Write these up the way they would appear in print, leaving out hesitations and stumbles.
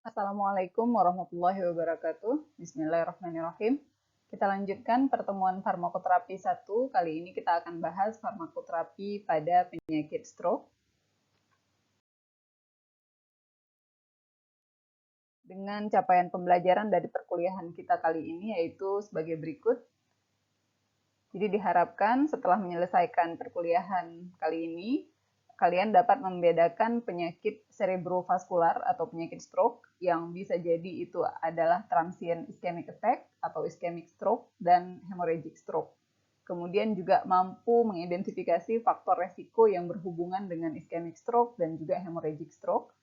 Assalamualaikum warahmatullahi wabarakatuh. Bismillahirrahmanirrahim. Kita lanjutkan pertemuan farmakoterapi 1. Kali ini kita akan bahas farmakoterapi pada penyakit stroke. Dengan capaian pembelajaran dari perkuliahan kita kali ini yaitu sebagai berikut. Jadi diharapkan setelah menyelesaikan perkuliahan kali ini, kalian dapat membedakan penyakit cerebrovaskular atau penyakit stroke yang bisa jadi itu adalah transient ischemic attack atau ischemic stroke dan hemorrhagic stroke. Kemudian juga mampu mengidentifikasi faktor resiko yang berhubungan dengan ischemic stroke dan juga hemorrhagic stroke,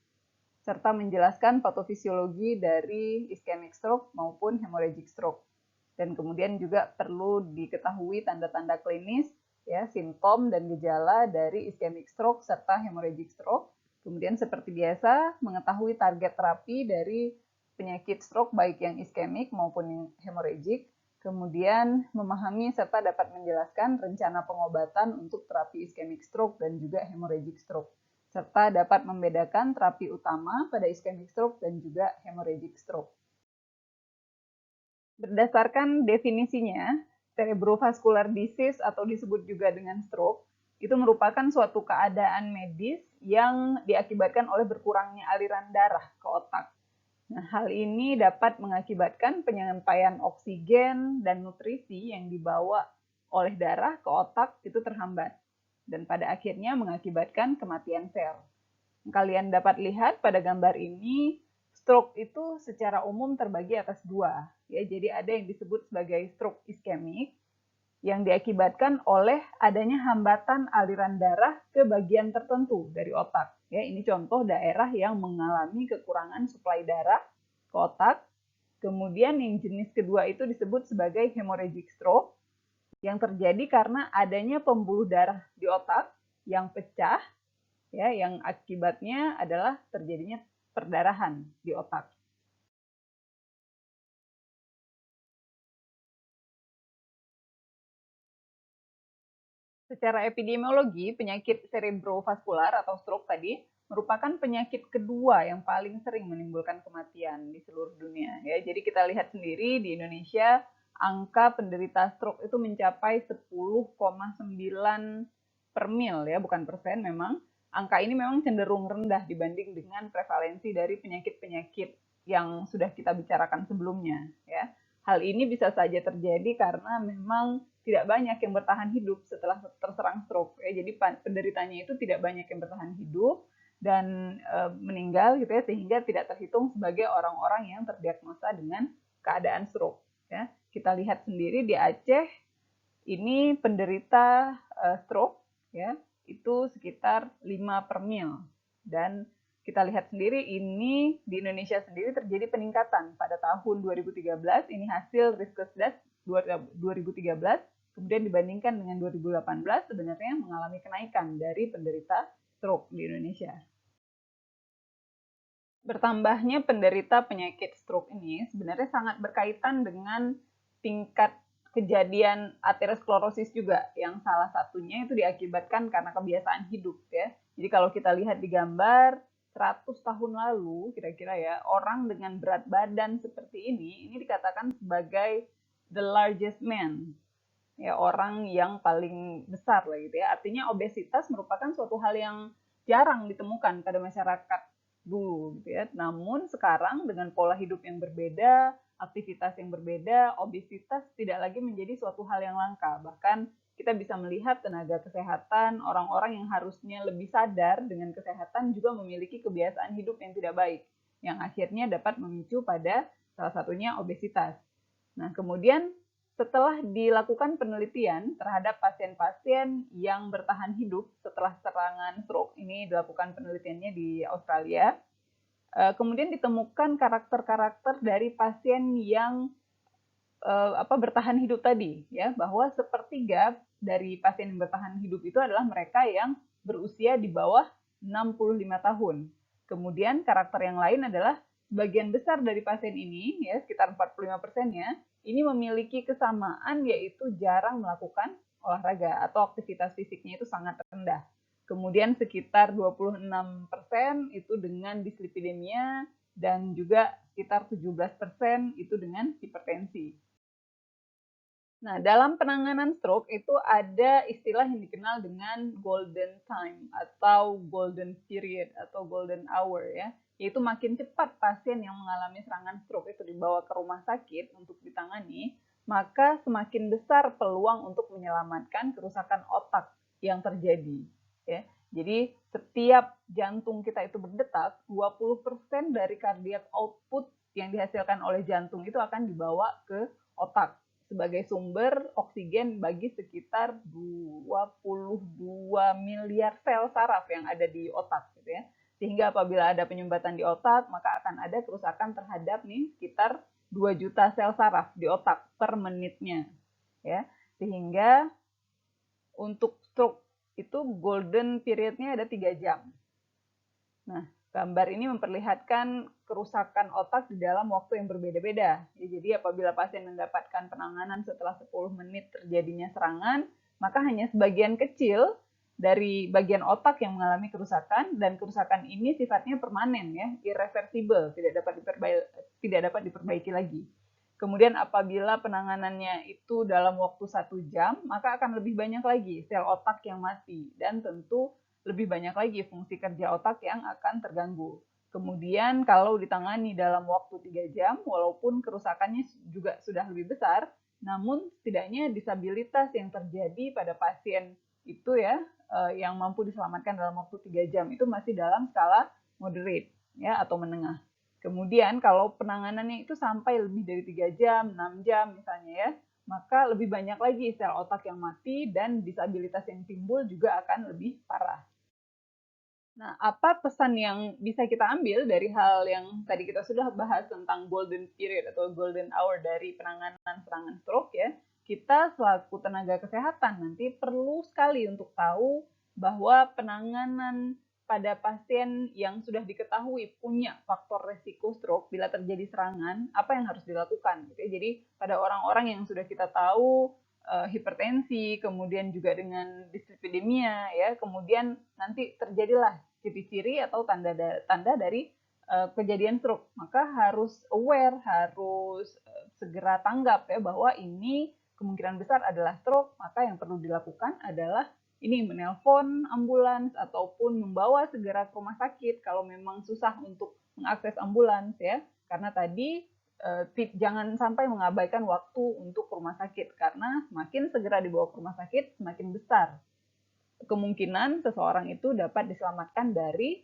serta menjelaskan patofisiologi dari ischemic stroke maupun hemorrhagic stroke. Dan kemudian juga perlu diketahui tanda-tanda klinis, ya, simptom dan gejala dari ischemic stroke serta hemorrhagic stroke. Kemudian seperti biasa, mengetahui target terapi dari penyakit stroke baik yang ischemic maupun yang hemorrhagic. Kemudian memahami serta dapat menjelaskan rencana pengobatan untuk terapi ischemic stroke dan juga hemorrhagic stroke, serta dapat membedakan terapi utama pada ischemic stroke dan juga hemorrhagic stroke. Berdasarkan definisinya, cerebrovascular disease atau disebut juga dengan stroke, itu merupakan suatu keadaan medis yang diakibatkan oleh berkurangnya aliran darah ke otak. Nah, hal ini dapat mengakibatkan penyampaian oksigen dan nutrisi yang dibawa oleh darah ke otak itu terhambat dan pada akhirnya mengakibatkan kematian sel. Kalian dapat lihat pada gambar ini, stroke itu secara umum terbagi atas dua. Ya, jadi ada yang disebut sebagai stroke iskemik yang diakibatkan oleh adanya hambatan aliran darah ke bagian tertentu dari otak. Ya, ini contoh daerah yang mengalami kekurangan suplai darah ke otak. Kemudian yang jenis kedua itu disebut sebagai hemorrhagic stroke yang terjadi karena adanya pembuluh darah di otak yang pecah, ya, yang akibatnya adalah terjadinya perdarahan di otak. Secara epidemiologi, penyakit cerebrovaskular atau stroke tadi merupakan penyakit kedua yang paling sering menimbulkan kematian di seluruh dunia. Ya, jadi kita lihat sendiri di Indonesia, angka penderita stroke itu mencapai 10,9 per mil, ya, bukan persen memang. Angka ini memang cenderung rendah dibanding dengan prevalensi dari penyakit-penyakit yang sudah kita bicarakan sebelumnya. Ya. Hal ini bisa saja terjadi karena memang tidak banyak yang bertahan hidup setelah terserang stroke. Ya, jadi penderitanya itu tidak banyak yang bertahan hidup dan meninggal gitu ya, sehingga tidak terhitung sebagai orang-orang yang terdiagnosa dengan keadaan stroke. Ya, kita lihat sendiri di Aceh ini penderita stroke ya itu sekitar 5 per mil dan kita lihat sendiri ini di Indonesia sendiri terjadi peningkatan pada tahun 2013, ini hasil Riskesdas 2013, kemudian dibandingkan dengan 2018 sebenarnya mengalami kenaikan dari penderita stroke di Indonesia. Bertambahnya penderita penyakit stroke ini sebenarnya sangat berkaitan dengan tingkat kejadian aterosklerosis juga, yang salah satunya itu diakibatkan karena kebiasaan hidup ya. Jadi kalau kita lihat di gambar 100 tahun lalu kira-kira ya, orang dengan berat badan seperti ini dikatakan sebagai the largest man. Ya, orang yang paling besar lah gitu ya. Artinya obesitas merupakan suatu hal yang jarang ditemukan pada masyarakat dulu gitu ya. Namun sekarang dengan pola hidup yang berbeda, aktivitas yang berbeda, obesitas tidak lagi menjadi suatu hal yang langka. Bahkan kita bisa melihat tenaga kesehatan, orang-orang yang harusnya lebih sadar dengan kesehatan juga memiliki kebiasaan hidup yang tidak baik, yang akhirnya dapat memicu pada salah satunya obesitas. Nah, kemudian setelah dilakukan penelitian terhadap pasien-pasien yang bertahan hidup setelah serangan stroke, ini dilakukan penelitiannya di Australia, kemudian ditemukan karakter-karakter dari pasien yang bertahan hidup tadi, ya, bahwa sepertiga dari pasien yang bertahan hidup itu adalah mereka yang berusia di bawah 65 tahun. Kemudian karakter yang lain adalah sebagian besar dari pasien ini, ya, sekitar 45%-nya, ini memiliki kesamaan yaitu jarang melakukan olahraga atau aktivitas fisiknya itu sangat rendah. Kemudian sekitar 26% itu dengan dislipidemia dan juga sekitar 17% itu dengan hipertensi. Nah, dalam penanganan stroke itu ada istilah yang dikenal dengan golden time atau golden period atau golden hour ya. Yaitu makin cepat pasien yang mengalami serangan stroke itu dibawa ke rumah sakit untuk ditangani, maka semakin besar peluang untuk menyelamatkan kerusakan otak yang terjadi. Ya. Jadi setiap jantung kita itu berdetak, 20% dari cardiac output yang dihasilkan oleh jantung itu akan dibawa ke otak sebagai sumber oksigen bagi sekitar 22 miliar sel saraf yang ada di otak gitu ya. Sehingga apabila ada penyumbatan di otak, maka akan ada kerusakan terhadap nih sekitar 2 juta sel saraf di otak per menitnya. Ya. Sehingga untuk stroke itu golden periodnya ada 3 jam. Nah, gambar ini memperlihatkan kerusakan otak di dalam waktu yang berbeda-beda. Ya, jadi apabila pasien mendapatkan penanganan setelah 10 menit terjadinya serangan, maka hanya sebagian kecil dari bagian otak yang mengalami kerusakan, dan kerusakan ini sifatnya permanen ya, irreversible, tidak dapat diperbaiki lagi. Kemudian apabila penanganannya itu dalam waktu 1 jam, maka akan lebih banyak lagi sel otak yang mati, dan tentu lebih banyak lagi fungsi kerja otak yang akan terganggu. Kemudian kalau ditangani dalam waktu 3 jam, walaupun kerusakannya juga sudah lebih besar, namun setidaknya disabilitas yang terjadi pada pasien itu ya, yang mampu diselamatkan dalam waktu 3 jam itu masih dalam skala moderate ya, atau menengah. Kemudian kalau penanganannya itu sampai lebih dari 3 jam, 6 jam misalnya ya, maka lebih banyak lagi sel otak yang mati dan disabilitas yang timbul juga akan lebih parah. Nah, apa pesan yang bisa kita ambil dari hal yang tadi kita sudah bahas tentang golden period atau golden hour dari penanganan serangan stroke ya? Kita selaku tenaga kesehatan nanti perlu sekali untuk tahu bahwa penanganan pada pasien yang sudah diketahui punya faktor resiko stroke bila terjadi serangan, apa yang harus dilakukan gitu ya. Jadi pada orang-orang yang sudah kita tahu hipertensi, kemudian juga dengan dislipidemia ya, kemudian nanti terjadilah ciri-ciri atau tanda dari kejadian stroke, maka harus aware, harus segera tanggap ya bahwa ini kemungkinan besar adalah stroke. Maka yang perlu dilakukan adalah ini menelpon ambulans ataupun membawa segera ke rumah sakit kalau memang susah untuk mengakses ambulans ya, karena tadi jangan sampai mengabaikan waktu untuk ke rumah sakit, karena semakin segera dibawa ke rumah sakit semakin besar kemungkinan seseorang itu dapat diselamatkan dari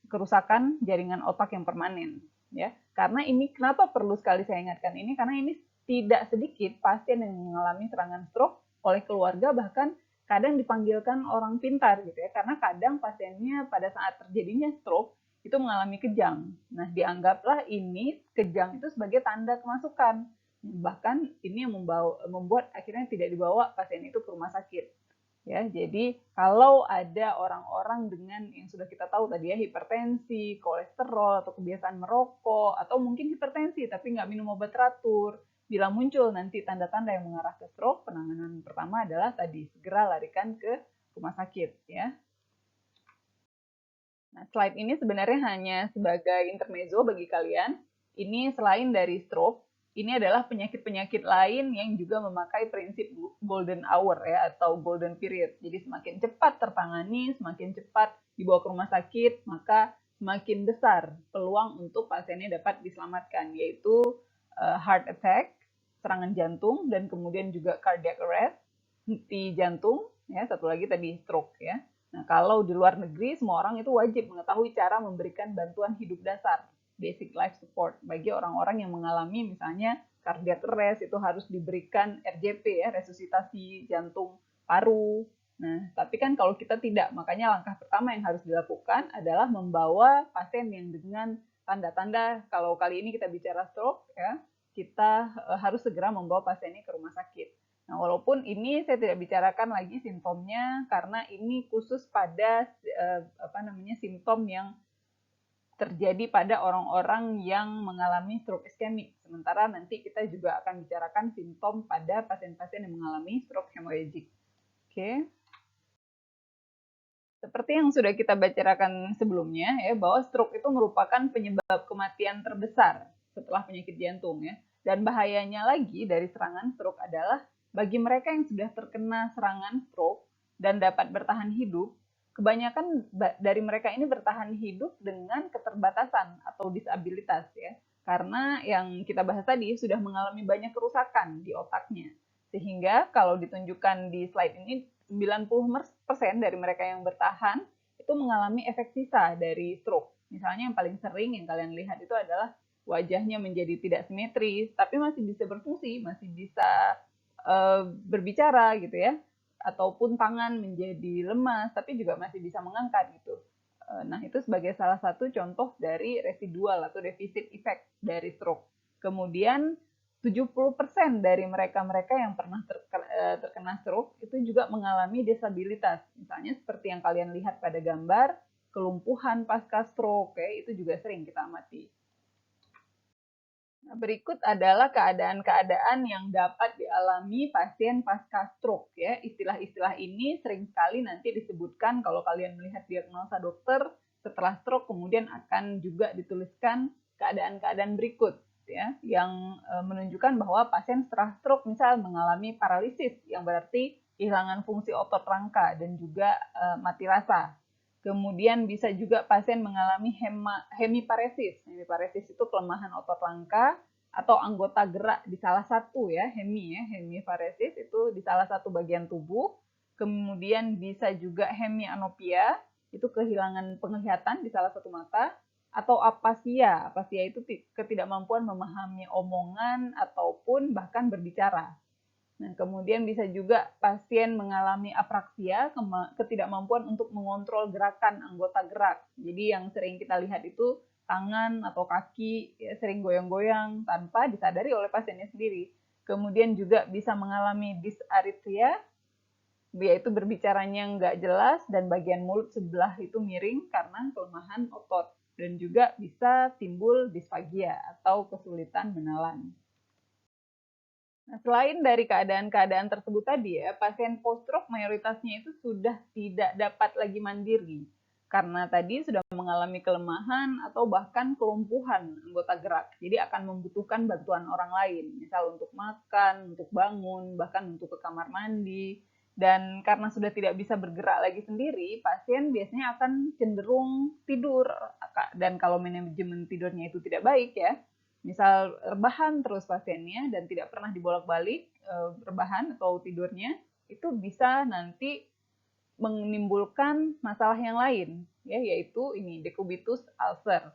kerusakan jaringan otak yang permanen ya. Karena ini kenapa perlu sekali saya ingatkan ini, karena ini tidak sedikit pasien yang mengalami serangan stroke oleh keluarga, bahkan kadang dipanggilkan orang pintar gitu ya, karena kadang pasiennya pada saat terjadinya stroke itu mengalami kejang. Nah, dianggaplah ini kejang itu sebagai tanda kemasukan. Bahkan ini yang membuat akhirnya tidak dibawa pasien itu ke rumah sakit. Ya, jadi kalau ada orang-orang dengan yang sudah kita tahu tadi ya, hipertensi, kolesterol, atau kebiasaan merokok, atau mungkin hipertensi tapi nggak minum obat teratur, bila muncul nanti tanda-tanda yang mengarah ke stroke, penanganan pertama adalah tadi segera larikan ke rumah sakit ya. Nah, slide ini sebenarnya hanya sebagai intermezzo bagi kalian. Ini selain dari stroke, ini adalah penyakit-penyakit lain yang juga memakai prinsip golden hour ya, atau golden period. Jadi semakin cepat tertangani, semakin cepat dibawa ke rumah sakit, maka semakin besar peluang untuk pasiennya dapat diselamatkan, yaitu heart attack, serangan jantung, dan kemudian juga cardiac arrest, henti jantung, ya, satu lagi tadi stroke ya. Nah, kalau di luar negeri, semua orang itu wajib mengetahui cara memberikan bantuan hidup dasar, basic life support, bagi orang-orang yang mengalami misalnya cardiac arrest, itu harus diberikan RJP ya, resusitasi jantung paru. Nah, tapi kan kalau kita tidak, makanya langkah pertama yang harus dilakukan adalah membawa pasien yang dengan tanda-tanda, kalau kali ini kita bicara stroke ya, kita harus segera membawa pasien ini ke rumah sakit. Nah, walaupun ini saya tidak bicarakan lagi simptomnya karena ini khusus pada simptom yang terjadi pada orang-orang yang mengalami stroke iskemik. Sementara nanti kita juga akan bicarakan simptom pada pasien-pasien yang mengalami stroke hemorrhagic. Oke. Seperti yang sudah kita bicarakan sebelumnya ya, bahwa stroke itu merupakan penyebab kematian terbesar setelah penyakit jantung ya. Dan bahayanya lagi dari serangan stroke adalah bagi mereka yang sudah terkena serangan stroke dan dapat bertahan hidup, kebanyakan dari mereka ini bertahan hidup dengan keterbatasan atau disabilitas ya. Karena yang kita bahas tadi sudah mengalami banyak kerusakan di otaknya. Sehingga kalau ditunjukkan di slide ini 90% dari mereka yang bertahan itu mengalami efek sisa dari stroke. Misalnya yang paling sering yang kalian lihat itu adalah wajahnya menjadi tidak simetris, tapi masih bisa berfungsi, masih bisa berbicara gitu ya, ataupun tangan menjadi lemas, tapi juga masih bisa mengangkat gitu. Nah, itu sebagai salah satu contoh dari residual atau defisit effect dari stroke. Kemudian 70% dari mereka-mereka yang pernah terkena stroke itu juga mengalami disabilitas. Misalnya seperti yang kalian lihat pada gambar, kelumpuhan pasca stroke, ya, itu juga sering kita amati. Nah, berikut adalah keadaan-keadaan yang dapat dialami pasien pasca stroke ya. Istilah-istilah ini sering sekali nanti disebutkan kalau kalian melihat diagnosa dokter setelah stroke, kemudian akan juga dituliskan keadaan-keadaan berikut ya yang menunjukkan bahwa pasien setelah stroke misal mengalami paralisis yang berarti kehilangan fungsi otot rangka dan juga mati rasa. Kemudian bisa juga pasien mengalami hemiparesis. Hemiparesis itu kelemahan otot rangka atau anggota gerak di salah satu ya, hemiparesis itu di salah satu bagian tubuh. Kemudian bisa juga hemianopia, itu kehilangan penglihatan di salah satu mata, atau apasia. Apasia itu ketidakmampuan memahami omongan ataupun bahkan berbicara. Nah, kemudian bisa juga pasien mengalami apraksia, ketidakmampuan untuk mengontrol gerakan anggota gerak. Jadi yang sering kita lihat itu tangan atau kaki ya, sering goyang-goyang tanpa disadari oleh pasiennya sendiri. Kemudian juga bisa mengalami dysarthria, yaitu berbicaranya nggak jelas dan bagian mulut sebelah itu miring karena kelemahan otot. Dan juga bisa timbul disfagia atau kesulitan menelan. Nah, selain dari keadaan-keadaan tersebut tadi ya, pasien post-stroke mayoritasnya itu sudah tidak dapat lagi mandiri. Karena tadi sudah mengalami kelemahan atau bahkan kelumpuhan anggota gerak. Jadi akan membutuhkan bantuan orang lain. Misal untuk makan, untuk bangun, bahkan untuk ke kamar mandi. Dan karena sudah tidak bisa bergerak lagi sendiri, pasien biasanya akan cenderung tidur. Dan kalau manajemen tidurnya itu tidak baik ya, misal rebahan terus pasiennya dan tidak pernah dibolak-balik rebahan atau tidurnya, itu bisa nanti menimbulkan masalah yang lain ya, yaitu ini decubitus ulcer.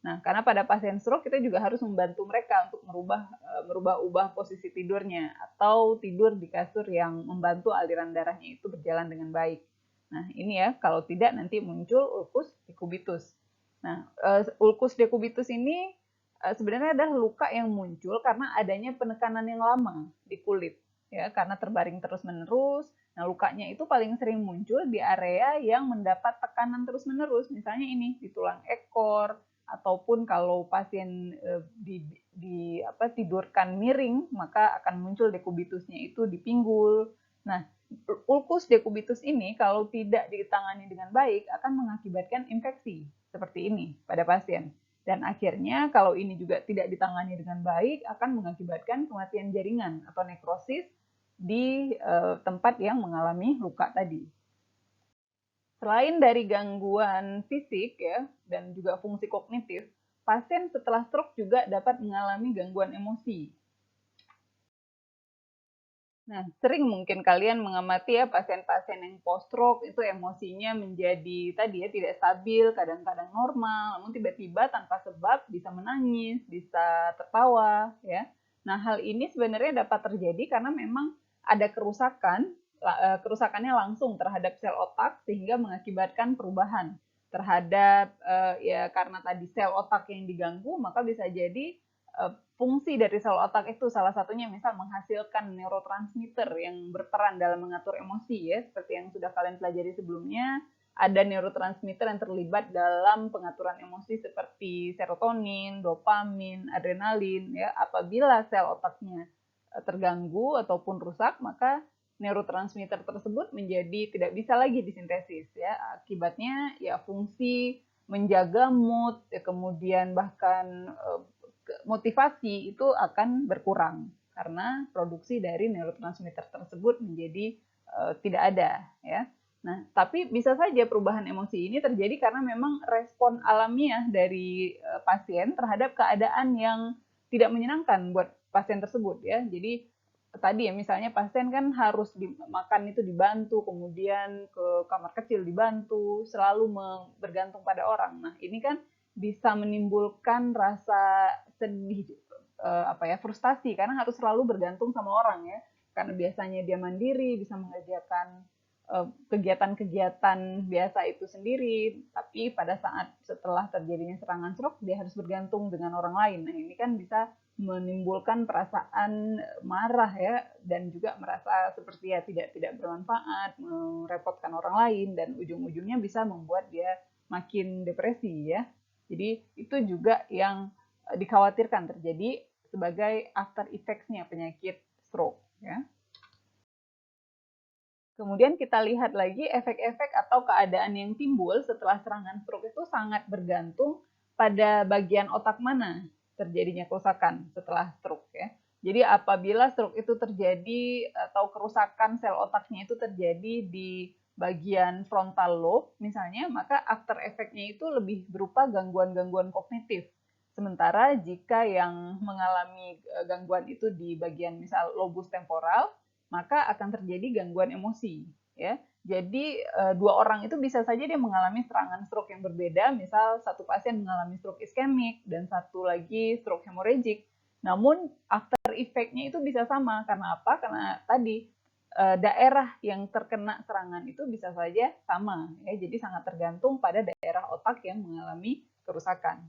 Nah, karena pada pasien stroke kita juga harus membantu mereka untuk merubah-ubah posisi tidurnya atau tidur di kasur yang membantu aliran darahnya itu berjalan dengan baik. Nah, ini ya, kalau tidak nanti muncul ulcus decubitus. Nah, ulcus decubitus ini sebenarnya adalah luka yang muncul karena adanya penekanan yang lama di kulit ya, karena terbaring terus-menerus. Nah, lukanya itu paling sering muncul di area yang mendapat tekanan terus-menerus, misalnya ini di tulang ekor ataupun kalau pasien tidurkan miring, maka akan muncul decubitusnya itu di pinggul. Nah, ulcus decubitus ini kalau tidak ditangani dengan baik akan mengakibatkan infeksi seperti ini pada pasien. Dan akhirnya kalau ini juga tidak ditangani dengan baik akan mengakibatkan kematian jaringan atau nekrosis di tempat yang mengalami luka tadi. Selain dari gangguan fisik ya dan juga fungsi kognitif, pasien setelah stroke juga dapat mengalami gangguan emosi. Nah, sering mungkin kalian mengamati ya pasien-pasien yang post-stroke itu emosinya menjadi tadi ya tidak stabil, kadang-kadang normal, namun tiba-tiba tanpa sebab bisa menangis, bisa tertawa ya. Nah, hal ini sebenarnya dapat terjadi karena memang ada kerusakannya langsung terhadap sel otak sehingga mengakibatkan perubahan terhadap ya karena tadi sel otak yang diganggu, maka bisa jadi fungsi dari sel otak itu salah satunya misal menghasilkan neurotransmitter yang berperan dalam mengatur emosi ya, seperti yang sudah kalian pelajari sebelumnya. Ada neurotransmitter yang terlibat dalam pengaturan emosi seperti serotonin, dopamin, adrenalin ya. Apabila sel otaknya terganggu ataupun rusak, maka neurotransmitter tersebut menjadi tidak bisa lagi disintesis ya. Akibatnya ya fungsi menjaga mood, ya, kemudian bahkan motivasi itu akan berkurang karena produksi dari neurotransmitter tersebut menjadi tidak ada ya. Nah, tapi bisa saja perubahan emosi ini terjadi karena memang respon alamiah dari pasien terhadap keadaan yang tidak menyenangkan buat pasien tersebut ya. Jadi tadi ya misalnya pasien kan harus makan itu dibantu, kemudian ke kamar kecil dibantu, selalu bergantung pada orang. Nah, ini kan bisa menimbulkan rasa sedih frustasi karena harus selalu bergantung sama orang ya. Karena biasanya dia mandiri, bisa mengerjakan kegiatan-kegiatan biasa itu sendiri, tapi pada saat setelah terjadinya serangan stroke dia harus bergantung dengan orang lain. Nah, ini kan bisa menimbulkan perasaan marah ya, dan juga merasa seperti ya tidak bermanfaat, merepotkan orang lain, dan ujung-ujungnya bisa membuat dia makin depresi ya. Jadi itu juga yang dikhawatirkan terjadi sebagai after effects-nya penyakit stroke ya. Kemudian kita lihat lagi efek-efek atau keadaan yang timbul setelah serangan stroke itu sangat bergantung pada bagian otak mana terjadinya kerusakan setelah stroke ya. Jadi apabila stroke itu terjadi atau kerusakan sel otaknya itu terjadi di bagian frontal lobe misalnya, maka after effect-nya itu lebih berupa gangguan-gangguan kognitif. Sementara jika yang mengalami gangguan itu di bagian misal lobus temporal, maka akan terjadi gangguan emosi ya. Jadi dua orang itu bisa saja dia mengalami serangan stroke yang berbeda, misal satu pasien mengalami stroke iskemik dan satu lagi stroke hemorrhagic. Namun after effect-nya itu bisa sama, karena apa? Karena tadi daerah yang terkena serangan itu bisa saja sama ya. Jadi sangat tergantung pada daerah otak yang mengalami kerusakan.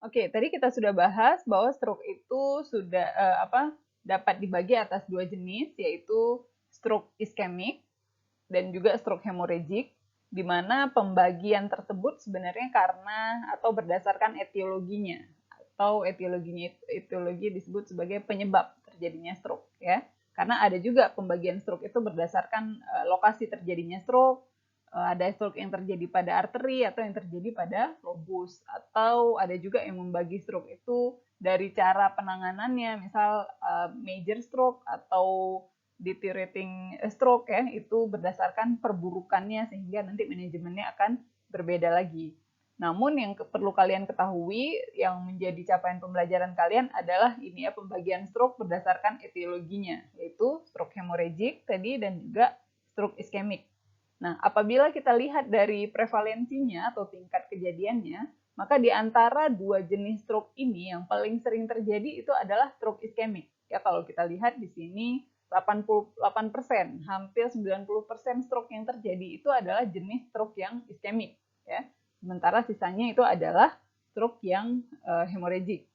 Oke, tadi kita sudah bahas bahwa stroke itu sudah dapat dibagi atas dua jenis, yaitu stroke iskemik dan juga stroke hemorrhagic, di mana pembagian tersebut sebenarnya karena atau berdasarkan etiologinya, atau etiologi disebut sebagai penyebab terjadinya stroke ya. Karena ada juga pembagian stroke itu berdasarkan lokasi terjadinya stroke, ada stroke yang terjadi pada arteri atau yang terjadi pada lobus, atau ada juga yang membagi stroke itu dari cara penanganannya, misal major stroke atau deteriorating stroke ya, itu berdasarkan perburukannya sehingga nanti manajemennya akan berbeda lagi. Namun yang perlu kalian ketahui yang menjadi capaian pembelajaran kalian adalah ini ya, pembagian stroke berdasarkan etiologinya, yaitu stroke hemorrhagic tadi dan juga stroke iskemik. Nah, apabila kita lihat dari prevalensinya atau tingkat kejadiannya, maka di antara dua jenis stroke ini yang paling sering terjadi itu adalah stroke iskemik. Ya, kalau kita lihat di sini 88%, hampir 90% stroke yang terjadi itu adalah jenis stroke yang iskemik, ya. Sementara sisanya itu adalah stroke yang hemorrhagic.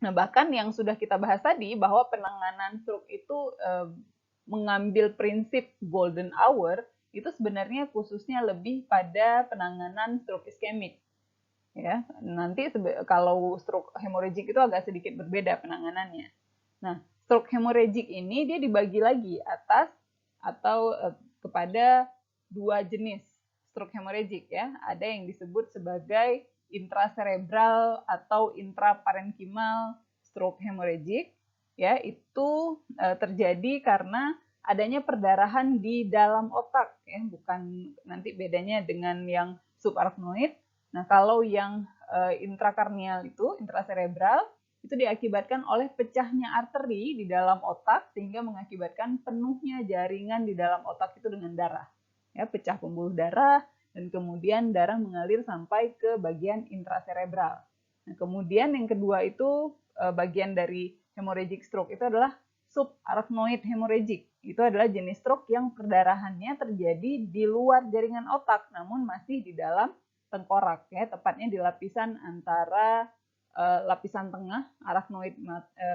Nah, bahkan yang sudah kita bahas tadi bahwa penanganan stroke itu mengambil prinsip golden hour, itu sebenarnya khususnya lebih pada penanganan stroke iskemik. Ya, nanti kalau stroke hemorrhagic itu agak sedikit berbeda penanganannya. Nah, stroke hemorrhagic ini dia dibagi lagi atas atau kepada dua jenis stroke hemorrhagic ya. Ada yang disebut sebagai intracerebral atau intraparenchymal stroke hemorrhagic ya, itu terjadi karena adanya perdarahan di dalam otak ya, bukan nanti bedanya dengan yang subarachnoid. Nah, kalau yang intrakarnial itu intracerebral itu diakibatkan oleh pecahnya arteri di dalam otak sehingga mengakibatkan penuhnya jaringan di dalam otak itu dengan darah. Ya, pecah pembuluh darah dan kemudian darah mengalir sampai ke bagian intracerebral. Nah, kemudian yang kedua itu bagian dari hemorrhagic stroke itu adalah subarachnoid hemorrhagic. Itu adalah jenis stroke yang perdarahannya terjadi di luar jaringan otak namun masih di dalam tengkorak ya, tepatnya di lapisan antara lapisan tengah arachnoid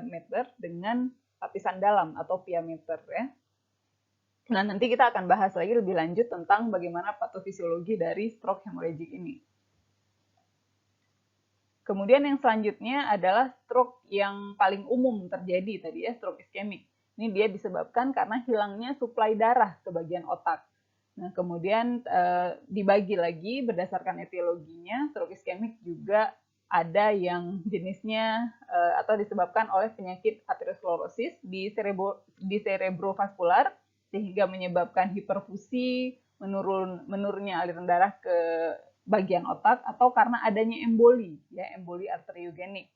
mater dengan lapisan dalam atau pia mater ya. Nah, nanti kita akan bahas lagi lebih lanjut tentang bagaimana patofisiologi dari stroke hemorrhagic ini. Kemudian yang selanjutnya adalah stroke yang paling umum terjadi tadi ya, stroke iskemik. Ini dia disebabkan karena hilangnya suplai darah ke bagian otak. Nah, kemudian dibagi lagi berdasarkan etiologinya, stroke iskemik juga ada yang jenisnya atau disebabkan oleh penyakit aterosklerosis di cerebrovaskular sehingga menyebabkan hiperfusi, menurunnya aliran darah ke bagian otak, atau karena adanya emboli, ya, emboli arteriogenik.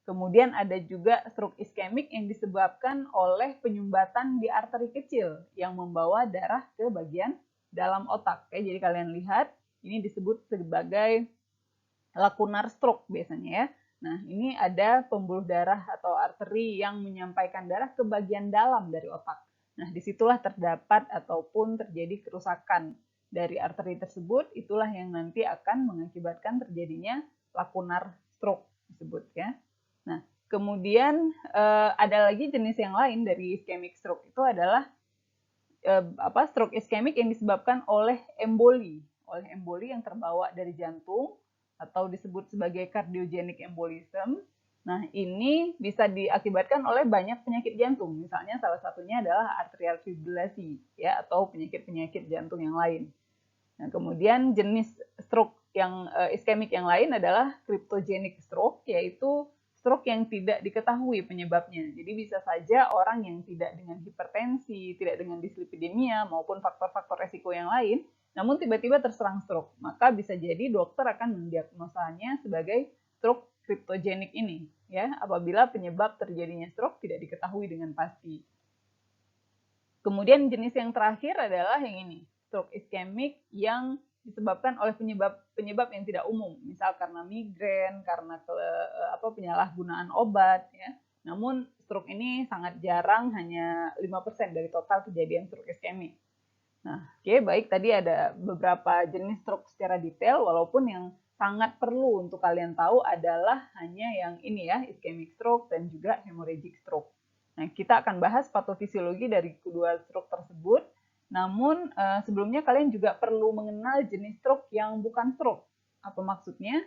Kemudian ada juga stroke iskemik yang disebabkan oleh penyumbatan di arteri kecil yang membawa darah ke bagian dalam otak. Oke, jadi kalian lihat, ini disebut sebagai lacunar stroke biasanya ya. Nah, ini ada pembuluh darah atau arteri yang menyampaikan darah ke bagian dalam dari otak. Nah, disitulah terdapat ataupun terjadi kerusakan dari arteri tersebut, itulah yang nanti akan mengakibatkan terjadinya lacunar stroke disebut ya. Nah, kemudian ada lagi jenis yang lain dari ischemic stroke itu adalah stroke iskemik yang disebabkan oleh emboli yang terbawa dari jantung atau disebut sebagai cardiogenic embolism. Nah, ini bisa diakibatkan oleh banyak penyakit jantung. Misalnya salah satunya adalah atrial fibrilasi ya, atau penyakit-penyakit jantung yang lain. Nah, kemudian jenis stroke yang iskemik yang lain adalah cryptogenic stroke, yaitu stroke yang tidak diketahui penyebabnya. Jadi bisa saja orang yang tidak dengan hipertensi, tidak dengan dislipidemia, maupun faktor-faktor resiko yang lain, namun tiba-tiba terserang stroke. Maka bisa jadi dokter akan mendiagnosanya sebagai stroke cryptogenic ini, ya, apabila penyebab terjadinya stroke tidak diketahui dengan pasti. Kemudian jenis yang terakhir adalah yang ini, stroke iskemik yang disebabkan oleh penyebab yang tidak umum, misal karena migrain, karena penyalahgunaan obat ya. Namun stroke ini sangat jarang, hanya 5% dari total kejadian stroke iskemik. Nah, oke, baik, tadi ada beberapa jenis stroke secara detail, walaupun yang sangat perlu untuk kalian tahu adalah hanya yang ini ya, ischemic stroke dan juga hemorrhagic stroke. Nah, kita akan bahas patofisiologi dari kedua stroke tersebut. Namun sebelumnya kalian juga perlu mengenal jenis stroke yang bukan stroke. Apa maksudnya?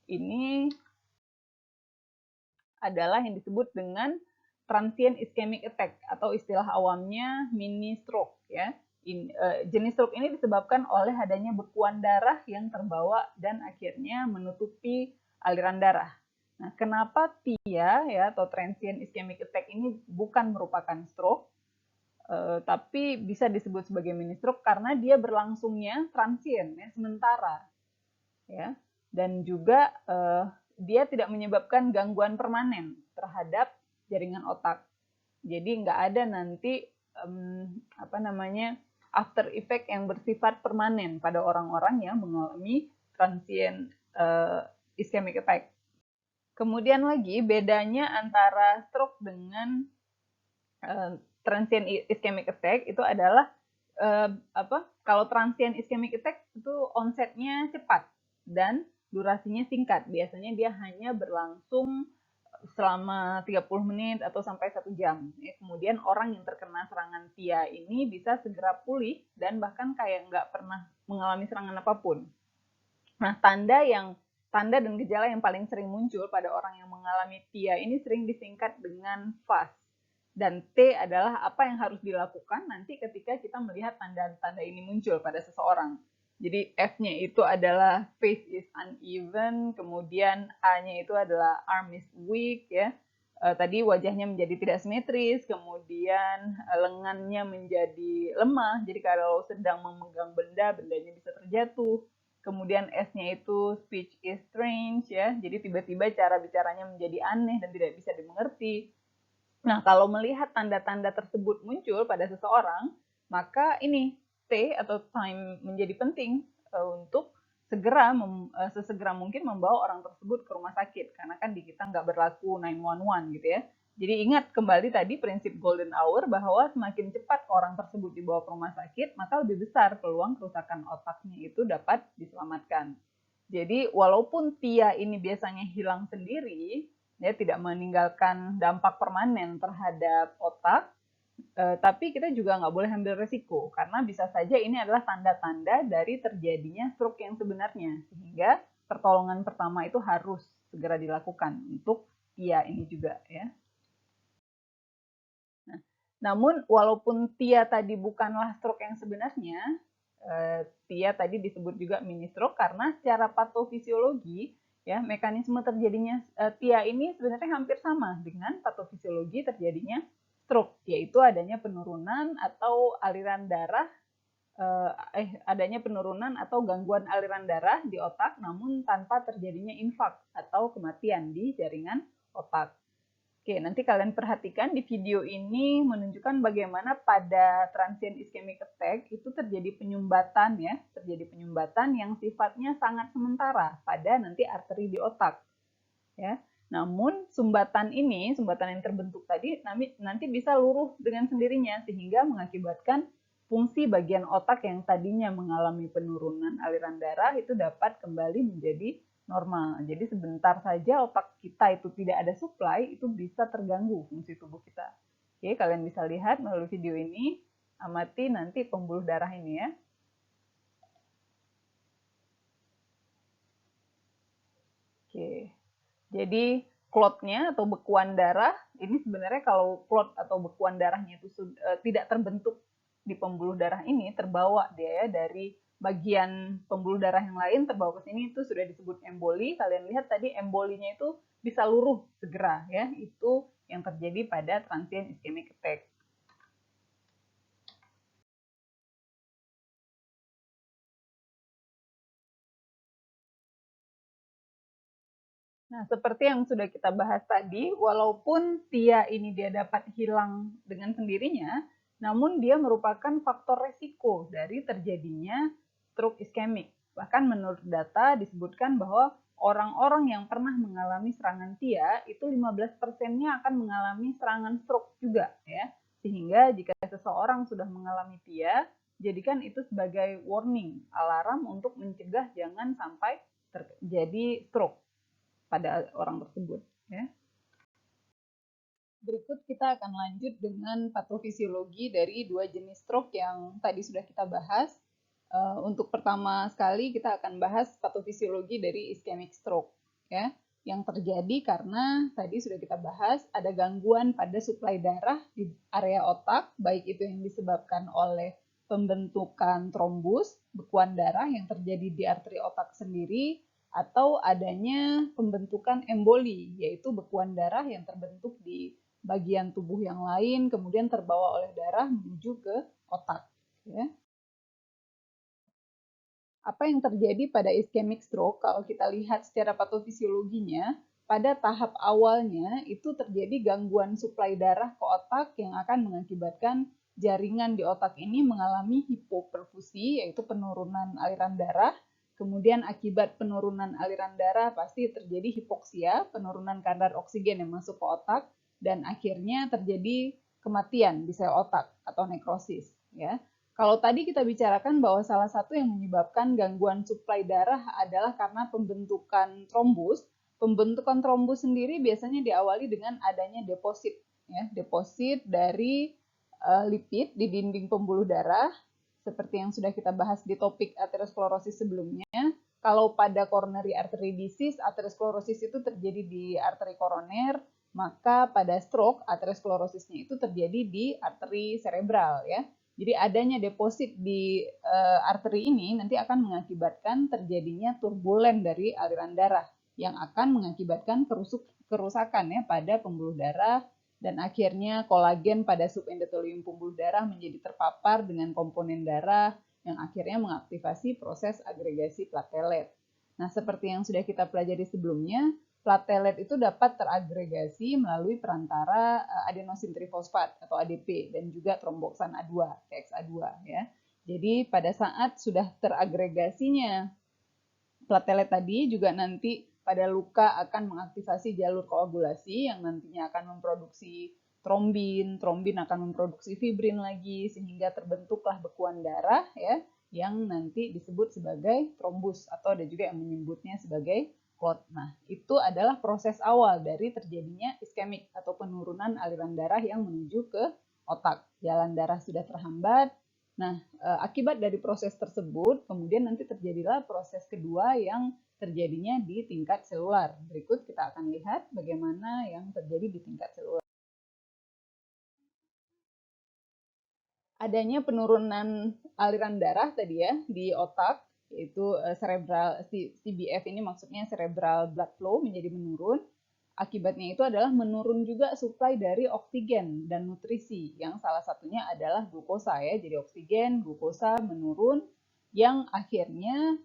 Ini adalah yang disebut dengan transient ischemic attack atau istilah awamnya mini stroke ya. Jenis stroke ini disebabkan oleh adanya bekuan darah yang terbawa dan akhirnya menutupi aliran darah. Nah, kenapa TIA ya atau transient ischemic attack ini bukan merupakan stroke, tapi bisa disebut sebagai mini stroke karena dia berlangsungnya transient ya, sementara ya, dan juga dia tidak menyebabkan gangguan permanen terhadap jaringan otak. Jadi nggak ada nanti after effect yang bersifat permanen pada orang-orang yang mengalami transient ischemic attack. Kemudian lagi bedanya antara stroke dengan transient ischemic attack itu adalah kalau transient ischemic attack itu onsetnya cepat dan durasinya singkat. Biasanya dia hanya berlangsung selama 30 menit atau sampai 1 jam. Kemudian orang yang terkena serangan TIA ini bisa segera pulih dan bahkan kayak nggak pernah mengalami serangan apapun. Nah, tanda dan gejala yang paling sering muncul pada orang yang mengalami TIA ini sering disingkat dengan FAS. Dan T adalah apa yang harus dilakukan nanti ketika kita melihat tanda-tanda ini muncul pada seseorang. Jadi F-nya itu adalah face is uneven, kemudian A-nya itu adalah arm is weak ya. Tadi wajahnya menjadi tidak simetris, kemudian lengannya menjadi lemah. Jadi kalau sedang memegang benda, bendanya bisa terjatuh. Kemudian S-nya itu speech is strange ya. Jadi tiba-tiba cara bicaranya menjadi aneh dan tidak bisa dimengerti. Nah, kalau melihat tanda-tanda tersebut muncul pada seseorang, maka ini T atau time menjadi penting untuk sesegera mungkin membawa orang tersebut ke rumah sakit, karena kan di kita nggak berlaku 911 gitu ya. Jadi ingat kembali tadi prinsip golden hour bahwa semakin cepat orang tersebut dibawa ke rumah sakit, maka lebih besar peluang kerusakan otaknya itu dapat diselamatkan. Jadi walaupun TIA ini biasanya hilang sendiri, ya tidak meninggalkan dampak permanen terhadap otak, tapi kita juga nggak boleh ambil resiko karena bisa saja ini adalah tanda-tanda dari terjadinya stroke yang sebenarnya, sehingga pertolongan pertama itu harus segera dilakukan untuk TIA ini juga ya. Nah, Namun walaupun TIA tadi bukanlah stroke yang sebenarnya, TIA tadi disebut juga mini stroke karena secara patofisiologi ya mekanisme terjadinya TIA ini sebenarnya hampir sama dengan patofisiologi terjadinya stroke, yaitu adanya penurunan atau aliran darah adanya penurunan atau gangguan aliran darah di otak namun tanpa terjadinya infak atau kematian di jaringan otak. Oke, nanti kalian perhatikan di video ini menunjukkan bagaimana pada transient ischemic attack itu terjadi penyumbatan ya, terjadi penyumbatan yang sifatnya sangat sementara pada nanti arteri di otak. Ya. Namun sumbatan ini, sumbatan yang terbentuk tadi nanti bisa luruh dengan sendirinya sehingga mengakibatkan fungsi bagian otak yang tadinya mengalami penurunan aliran darah itu dapat kembali menjadi normal. Jadi sebentar saja otak kita itu tidak ada supply, itu bisa terganggu fungsi tubuh kita. Oke, kalian bisa lihat melalui video ini, amati nanti pembuluh darah ini ya. Oke. Jadi clotnya atau bekuan darah ini sebenarnya kalau clot atau bekuan darahnya itu tidak terbentuk di pembuluh darah ini, terbawa dia ya dari bagian pembuluh darah yang lain terbawa ke sini, itu sudah disebut emboli. Kalian lihat tadi embolinya itu bisa luruh segera ya, itu yang terjadi pada transient ischemic attack. Nah, seperti yang sudah kita bahas tadi, walaupun TIA ini dia dapat hilang dengan sendirinya, namun dia merupakan faktor resiko dari terjadinya stroke iskemik. Bahkan menurut data disebutkan bahwa orang-orang yang pernah mengalami serangan TIA itu 15%-nya akan mengalami serangan stroke juga ya. Sehingga jika seseorang sudah mengalami TIA, jadikan itu sebagai warning, alarm untuk mencegah jangan sampai terjadi stroke pada orang tersebut. Ya. Berikut kita akan lanjut dengan patofisiologi dari dua jenis stroke yang tadi sudah kita bahas. Untuk pertama sekali kita akan bahas patofisiologi dari ischemic stroke, ya, yang terjadi karena tadi sudah kita bahas ada gangguan pada suplai darah di area otak, baik itu yang disebabkan oleh pembentukan trombus, bekuan darah yang terjadi di arteri otak sendiri, atau adanya pembentukan emboli, yaitu bekuan darah yang terbentuk di bagian tubuh yang lain, kemudian terbawa oleh darah menuju ke otak. Ya. Apa yang terjadi pada ischemic stroke, kalau kita lihat secara patofisiologinya, pada tahap awalnya itu terjadi gangguan suplai darah ke otak yang akan mengakibatkan jaringan di otak ini mengalami hipoperfusi, yaitu penurunan aliran darah. Kemudian akibat penurunan aliran darah pasti terjadi hipoksia, penurunan kadar oksigen yang masuk ke otak, dan akhirnya terjadi kematian di sel otak atau nekrosis. Ya. Kalau tadi kita bicarakan bahwa salah satu yang menyebabkan gangguan suplai darah adalah karena pembentukan trombus. Pembentukan trombus sendiri biasanya diawali dengan adanya deposit, ya, deposit dari lipid di dinding pembuluh darah, seperti yang sudah kita bahas di topik aterosklerosis sebelumnya. Kalau pada coronary artery disease, aterosklerosis itu terjadi di arteri koroner, maka pada stroke, aterosklerosisnya itu terjadi di arteri cerebral, ya. Jadi adanya deposit di arteri ini nanti akan mengakibatkan terjadinya turbulen dari aliran darah yang akan mengakibatkan kerusakan ya pada pembuluh darah, dan akhirnya kolagen pada subendotelium pembuluh darah menjadi terpapar dengan komponen darah yang akhirnya mengaktifasi proses agregasi platelet. Nah, seperti yang sudah kita pelajari sebelumnya, platelet itu dapat teragregasi melalui perantara adenosin trifosfat atau ADP dan juga tromboksan A2, TXA2 ya. Jadi pada saat sudah teragregasinya platelet tadi juga nanti pada luka akan mengaktifasi jalur koagulasi yang nantinya akan memproduksi trombin, trombin akan memproduksi fibrin lagi sehingga terbentuklah bekuan darah ya yang nanti disebut sebagai trombus atau ada juga yang menyebutnya sebagai clot. Nah, itu adalah proses awal dari terjadinya iskemik atau penurunan aliran darah yang menuju ke otak. Jalan darah sudah terhambat. Nah, akibat dari proses tersebut, kemudian nanti terjadilah proses kedua yang terjadinya di tingkat selular. Berikut kita akan lihat bagaimana yang terjadi di tingkat selular. adanya penurunan aliran darah tadi ya di otak, yaitu cerebral CBF ini maksudnya cerebral blood flow menjadi menurun. Akibatnya itu adalah menurun juga suplai dari oksigen dan nutrisi, yang salah satunya adalah glukosa ya. Jadi oksigen, glukosa menurun, yang akhirnya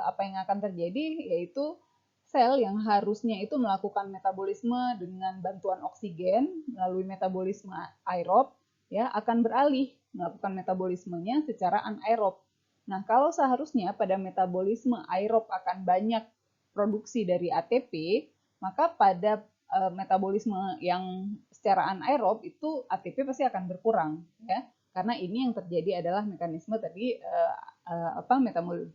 apa yang akan terjadi yaitu sel yang harusnya itu melakukan metabolisme dengan bantuan oksigen melalui metabolisme aerob ya akan beralih melakukan metabolismenya secara anaerob. Nah, kalau seharusnya pada metabolisme aerob akan banyak produksi dari ATP, maka pada metabolisme yang secara anaerob itu ATP pasti akan berkurang ya. Karena ini yang terjadi adalah mekanisme tadi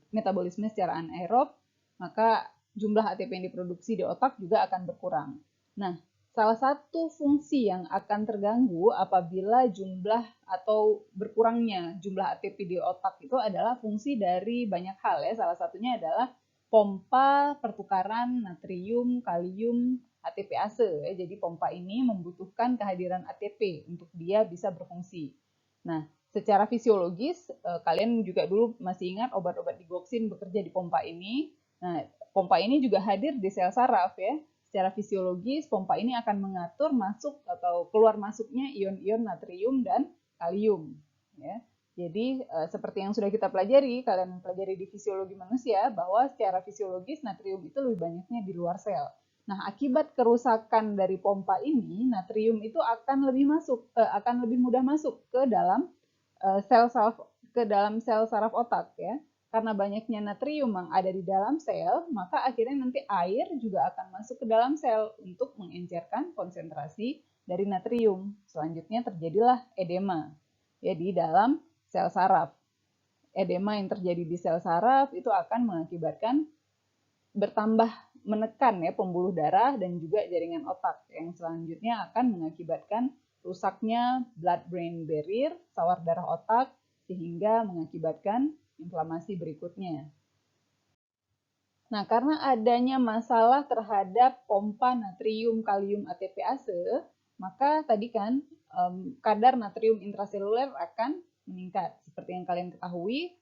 metabolisme secara anaerob, maka jumlah ATP yang diproduksi di otak juga akan berkurang. Nah, salah satu fungsi yang akan terganggu apabila jumlah atau berkurangnya jumlah ATP di otak itu adalah fungsi dari banyak hal ya. Salah satunya adalah pompa pertukaran natrium, kalium, ATPase ya. Jadi pompa ini membutuhkan kehadiran ATP untuk dia bisa berfungsi. Nah, secara fisiologis kalian juga dulu masih ingat obat-obat digoxin bekerja di pompa ini. Nah, pompa ini juga hadir di sel saraf ya. Secara fisiologis, pompa ini akan mengatur masuk atau keluar masuknya ion-ion natrium dan kalium. Ya. Jadi, seperti yang sudah kita pelajari, kalian pelajari di fisiologi manusia, bahwa secara fisiologis natrium itu lebih banyaknya di luar sel. Nah, akibat kerusakan dari pompa ini, natrium itu akan lebih mudah masuk ke dalam sel saraf otak ya. Karena banyaknya natrium yang ada di dalam sel, maka akhirnya nanti air juga akan masuk ke dalam sel untuk mengencerkan konsentrasi dari natrium. Selanjutnya terjadilah edema ya di dalam sel saraf. Edema yang terjadi di sel saraf itu akan mengakibatkan bertambah menekan ya pembuluh darah dan juga jaringan otak, yang selanjutnya akan mengakibatkan rusaknya blood-brain barrier, sawar darah otak, sehingga mengakibatkan inflamasi berikutnya. Nah, karena adanya masalah terhadap pompa natrium kalium ATPase, maka tadi kan kadar natrium intraseluler akan meningkat. Seperti yang kalian ketahui,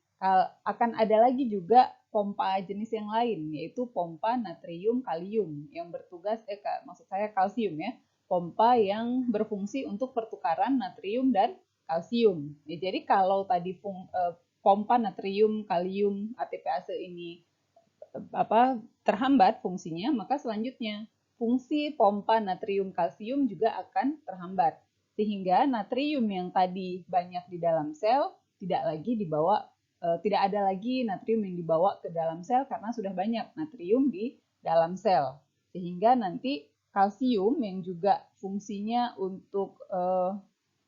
akan ada lagi juga pompa jenis yang lain, yaitu pompa natrium kalium yang bertugas, maksud saya kalsium ya, pompa yang berfungsi untuk pertukaran natrium dan kalsium. Ya, jadi kalau tadi pompa natrium kalium ATPase ini terhambat fungsinya, maka selanjutnya fungsi pompa natrium kalsium juga akan terhambat. Sehingga natrium yang tadi banyak di dalam sel tidak ada lagi natrium yang dibawa ke dalam sel karena sudah banyak natrium di dalam sel. Sehingga nanti kalsium yang juga fungsinya untuk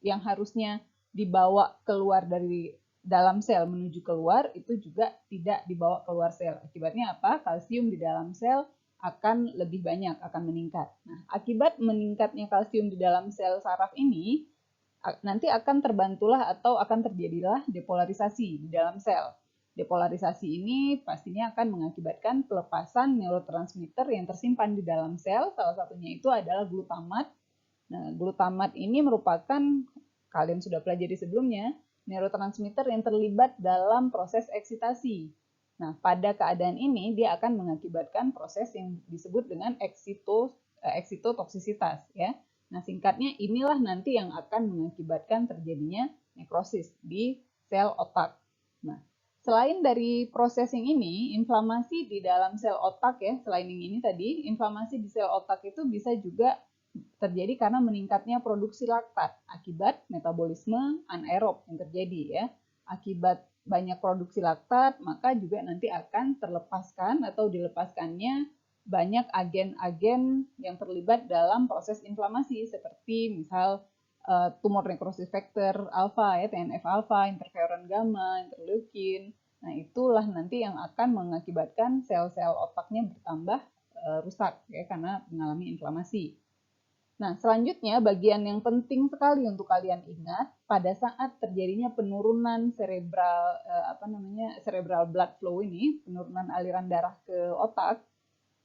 yang harusnya dibawa keluar dari dalam sel menuju keluar itu juga tidak dibawa keluar sel. Akibatnya apa? Kalsium di dalam sel akan lebih banyak, akan meningkat. Nah, akibat meningkatnya kalsium di dalam sel saraf ini nanti akan terbantulah atau akan terjadilah depolarisasi di dalam sel. Depolarisasi ini pastinya akan mengakibatkan pelepasan neurotransmitter yang tersimpan di dalam sel. Salah satunya itu adalah glutamat. Nah, glutamat ini merupakan, kalian sudah pelajari sebelumnya, neurotransmitter yang terlibat dalam proses eksitasi. Nah, pada keadaan ini dia akan mengakibatkan proses yang disebut dengan eksitotoksisitas ya. Nah, singkatnya inilah nanti yang akan mengakibatkan terjadinya nekrosis di sel otak. Nah, selain dari proses yang ini, inflamasi di dalam sel otak ya, selain yang ini tadi, inflamasi di sel otak itu bisa juga terjadi karena meningkatnya produksi laktat akibat metabolisme anaerob yang terjadi ya. Akibat banyak produksi laktat, maka juga nanti akan terlepaskan atau dilepaskannya banyak agen-agen yang terlibat dalam proses inflamasi seperti misal tumor necrosis factor alpha ya, TNF alpha, interferon gamma, interleukin. Nah, itulah nanti yang akan mengakibatkan sel-sel otaknya bertambah rusak ya karena mengalami inflamasi. Nah, selanjutnya bagian yang penting sekali untuk kalian ingat pada saat terjadinya penurunan cerebral blood flow ini, penurunan aliran darah ke otak,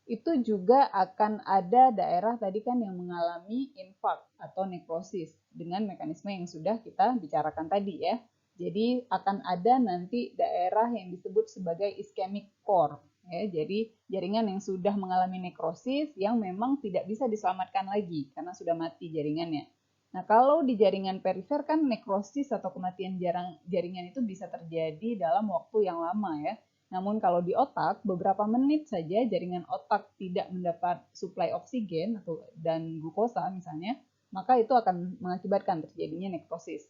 itu juga akan ada daerah tadi kan yang mengalami infark atau nekrosis dengan mekanisme yang sudah kita bicarakan tadi ya. Jadi akan ada nanti daerah yang disebut sebagai ischemic core ya. Jadi jaringan yang sudah mengalami nekrosis yang memang tidak bisa diselamatkan lagi karena sudah mati jaringannya. Nah, kalau di jaringan perifer kan nekrosis atau kematian jaringan itu bisa terjadi dalam waktu yang lama ya. Namun kalau di otak, beberapa menit saja jaringan otak tidak mendapat suplai oksigen dan glukosa misalnya, maka itu akan mengakibatkan terjadinya nekrosis.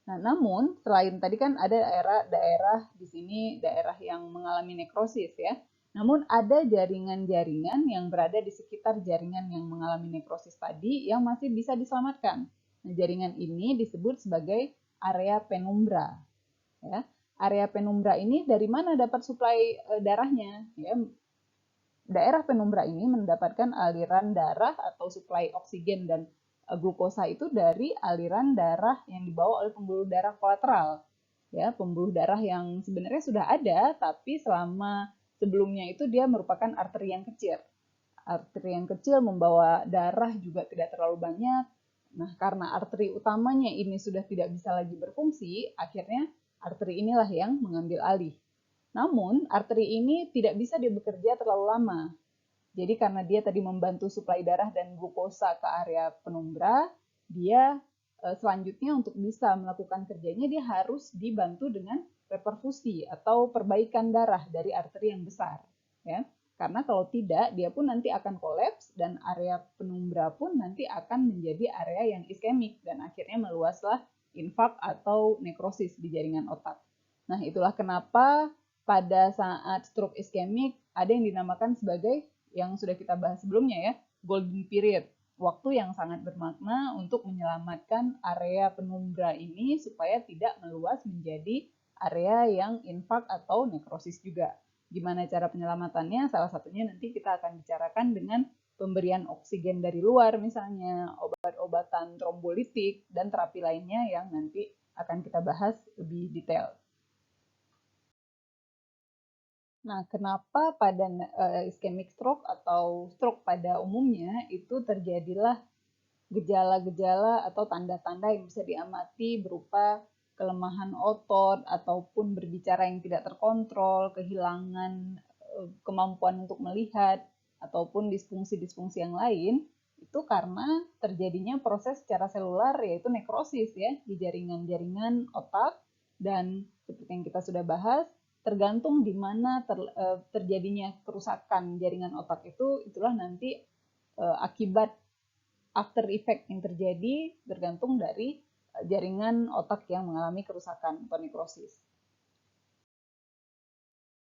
Nah, namun selain tadi kan ada daerah di sini daerah yang mengalami nekrosis ya. Namun ada jaringan-jaringan yang berada di sekitar jaringan yang mengalami nekrosis tadi yang masih bisa diselamatkan. Nah, jaringan ini disebut sebagai area penumbra. Ya. Area penumbra ini dari mana dapat suplai darahnya? Ya, daerah penumbra ini mendapatkan aliran darah atau suplai oksigen dan glukosa itu dari aliran darah yang dibawa oleh pembuluh darah kolateral. Ya, pembuluh darah yang sebenarnya sudah ada, tapi sebelumnya itu dia merupakan arteri yang kecil. Arteri yang kecil membawa darah juga tidak terlalu banyak. Nah, karena arteri utamanya ini sudah tidak bisa lagi berfungsi, akhirnya arteri inilah yang mengambil alih. Namun, arteri ini tidak bisa dia bekerja terlalu lama. Jadi karena dia tadi membantu suplai darah dan glukosa ke area penumbra, dia selanjutnya untuk bisa melakukan kerjanya dia harus dibantu dengan reperfusi atau perbaikan darah dari arteri yang besar. Ya. Karena kalau tidak, dia pun nanti akan kolaps dan area penumbra pun nanti akan menjadi area yang iskemik dan akhirnya meluaslah infark atau nekrosis di jaringan otak. Nah, itulah kenapa pada saat stroke iskemik ada yang dinamakan sebagai yang sudah kita bahas sebelumnya ya, golden period. Waktu yang sangat bermakna untuk menyelamatkan area penumbra ini supaya tidak meluas menjadi area yang infark atau nekrosis juga. Gimana cara penyelamatannya? Salah satunya nanti kita akan bicarakan dengan pemberian oksigen dari luar misalnya, obat-obatan trombolitik, dan terapi lainnya yang nanti akan kita bahas lebih detail. Nah, kenapa pada ischemic stroke atau stroke pada umumnya itu terjadilah gejala-gejala atau tanda-tanda yang bisa diamati berupa kelemahan otot ataupun berbicara yang tidak terkontrol, kehilangan kemampuan untuk melihat ataupun disfungsi-disfungsi yang lain, itu karena terjadinya proses secara selular yaitu nekrosis ya di jaringan-jaringan otak, dan seperti yang kita sudah bahas, tergantung di mana terjadinya kerusakan jaringan otak itulah nanti akibat after effect yang terjadi tergantung dari jaringan otak yang mengalami kerusakan atau nekrosis.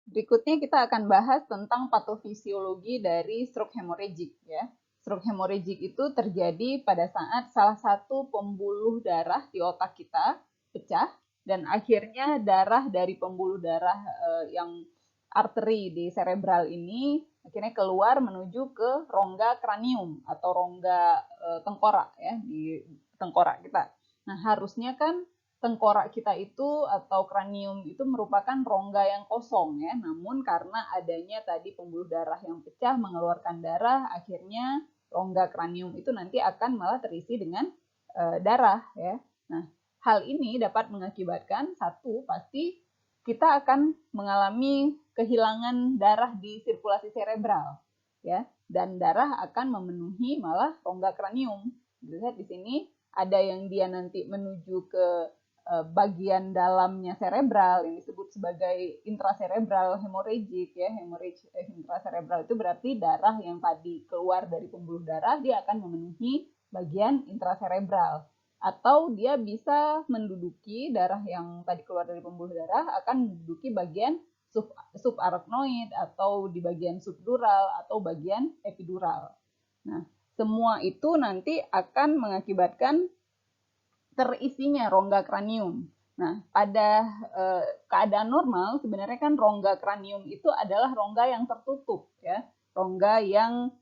Berikutnya kita akan bahas tentang patofisiologi dari stroke hemorrhagic ya. Stroke hemorrhagic itu terjadi pada saat salah satu pembuluh darah di otak kita pecah dan akhirnya darah dari pembuluh darah yang arteri di cerebral ini akhirnya keluar menuju ke rongga kranium atau rongga tengkorak ya di tengkorak kita. Nah, harusnya kan tengkorak kita itu atau kranium itu merupakan rongga yang kosong ya, namun karena adanya tadi pembuluh darah yang pecah mengeluarkan darah, akhirnya rongga kranium itu nanti akan malah terisi dengan darah ya. Nah, hal ini dapat mengakibatkan satu pasti kita akan mengalami kehilangan darah di sirkulasi cerebral ya, dan darah akan memenuhi malah rongga kranium. Lihat di sini ada yang dia nanti menuju ke bagian dalamnya cerebral yang disebut sebagai intracerebral hemorrhagic ya. Hemorrhage intracerebral itu berarti darah yang tadi keluar dari pembuluh darah dia akan memenuhi bagian intracerebral, atau dia bisa menduduki darah yang tadi keluar dari pembuluh darah akan menduduki bagian subarachnoid atau di bagian subdural atau bagian epidural. Nah, semua itu nanti akan mengakibatkan terisinya rongga kranium. Nah, pada keadaan normal sebenarnya kan rongga kranium itu adalah rongga yang tertutup ya. Rongga yang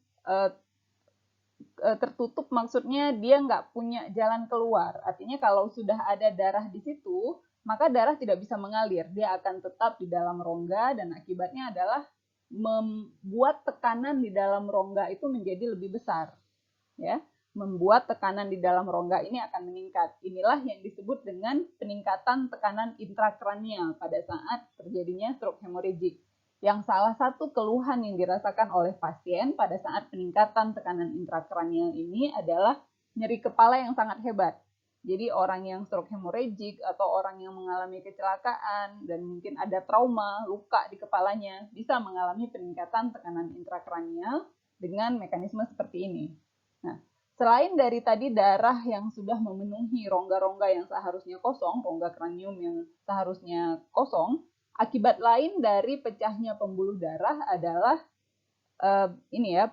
tertutup maksudnya dia nggak punya jalan keluar. Artinya kalau sudah ada darah di situ, maka darah tidak bisa mengalir. Dia akan tetap di dalam rongga dan akibatnya adalah membuat tekanan di dalam rongga itu menjadi lebih besar, ya. Membuat tekanan di dalam rongga ini akan meningkat. Inilah yang disebut dengan peningkatan tekanan intrakranial pada saat terjadinya stroke hemorrhagic. Yang salah satu keluhan yang dirasakan oleh pasien pada saat peningkatan tekanan intrakranial ini adalah nyeri kepala yang sangat hebat. Jadi orang yang stroke hemorrhagic atau orang yang mengalami kecelakaan dan mungkin ada trauma, luka di kepalanya, bisa mengalami peningkatan tekanan intrakranial dengan mekanisme seperti ini. Nah, selain dari tadi darah yang sudah memenuhi rongga-rongga yang seharusnya kosong, rongga kranium yang seharusnya kosong, akibat lain dari pecahnya pembuluh darah adalah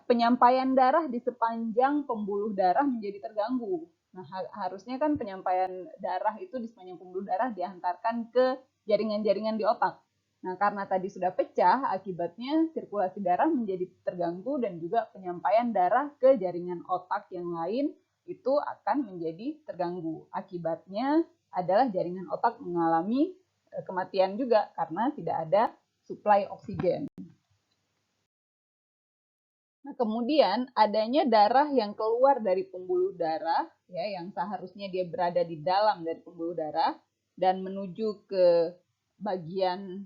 penyampaian darah di sepanjang pembuluh darah menjadi terganggu. Nah, harusnya kan penyampaian darah itu di sepanjang pembuluh darah diantarkan ke jaringan-jaringan di otak. Nah, karena tadi sudah pecah, akibatnya sirkulasi darah menjadi terganggu dan juga penyampaian darah ke jaringan otak yang lain itu akan menjadi terganggu. Akibatnya adalah jaringan otak mengalami kematian juga karena tidak ada suplai oksigen. Nah, kemudian adanya darah yang keluar dari pembuluh darah, ya, yang seharusnya dia berada di dalam dari pembuluh darah dan menuju ke bagian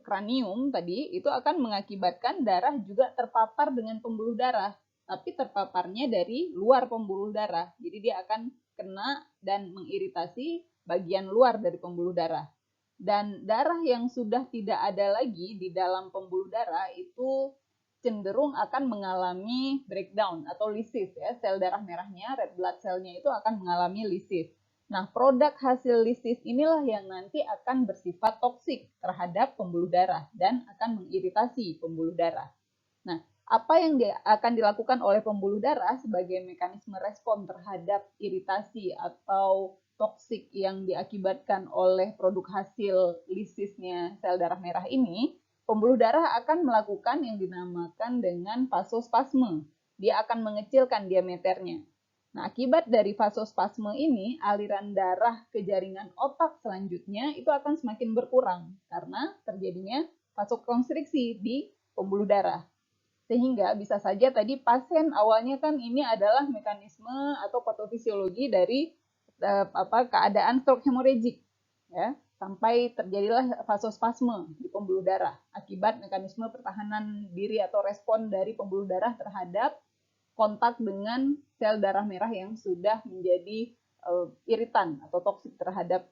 kranium tadi, itu akan mengakibatkan darah juga terpapar dengan pembuluh darah, tapi terpaparnya dari luar pembuluh darah. Jadi dia akan kena dan mengiritasi bagian luar dari pembuluh darah. Dan darah yang sudah tidak ada lagi di dalam pembuluh darah itu cenderung akan mengalami breakdown atau lysis, ya. Sel darah merahnya, red blood cell-nya itu akan mengalami lysis. Nah, produk hasil lysis inilah yang nanti akan bersifat toksik terhadap pembuluh darah dan akan mengiritasi pembuluh darah. Nah, apa yang akan dilakukan oleh pembuluh darah sebagai mekanisme respon terhadap iritasi atau toksik yang diakibatkan oleh produk hasil lysisnya sel darah merah ini? Pembuluh darah akan melakukan yang dinamakan dengan vasospasme. Dia akan mengecilkan diameternya. Nah, akibat dari vasospasme ini, aliran darah ke jaringan otak selanjutnya itu akan semakin berkurang karena terjadinya vasokonstriksi di pembuluh darah. Sehingga bisa saja tadi pasien awalnya kan ini adalah mekanisme atau patofisiologi dari keadaan stroke hemorrhagic, ya, sampai terjadilah vasospasme di pembuluh darah akibat mekanisme pertahanan diri atau respon dari pembuluh darah terhadap kontak dengan sel darah merah yang sudah menjadi iritan atau toksik terhadap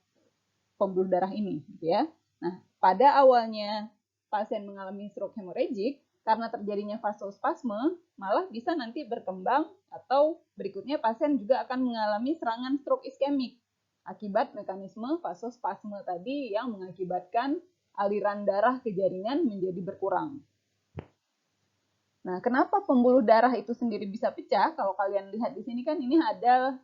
pembuluh darah ini, gitu ya. Nah, pada awalnya pasien mengalami stroke hemorrhagic, karena terjadinya vasospasme, malah bisa nanti berkembang atau berikutnya pasien juga akan mengalami serangan stroke iskemik akibat mekanisme vasospasme tadi yang mengakibatkan aliran darah ke jaringan menjadi berkurang. Nah, kenapa pembuluh darah itu sendiri bisa pecah? Kalau kalian lihat di sini kan ini ada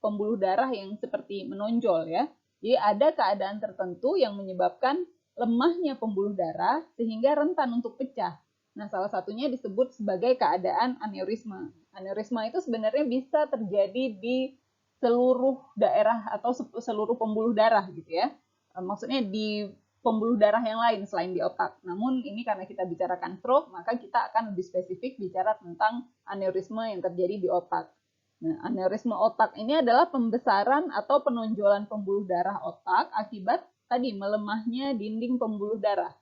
pembuluh darah yang seperti menonjol, ya. Jadi ada keadaan tertentu yang menyebabkan lemahnya pembuluh darah sehingga rentan untuk pecah. Nah, salah satunya disebut sebagai keadaan aneurisma. Aneurisma itu sebenarnya bisa terjadi di seluruh daerah atau seluruh pembuluh darah gitu ya. Maksudnya di pembuluh darah yang lain selain di otak. Namun ini karena kita bicarakan stroke, maka kita akan lebih spesifik bicara tentang aneurisma yang terjadi di otak. Nah, aneurisma otak ini adalah pembesaran atau penonjolan pembuluh darah otak akibat tadi melemahnya dinding pembuluh darah.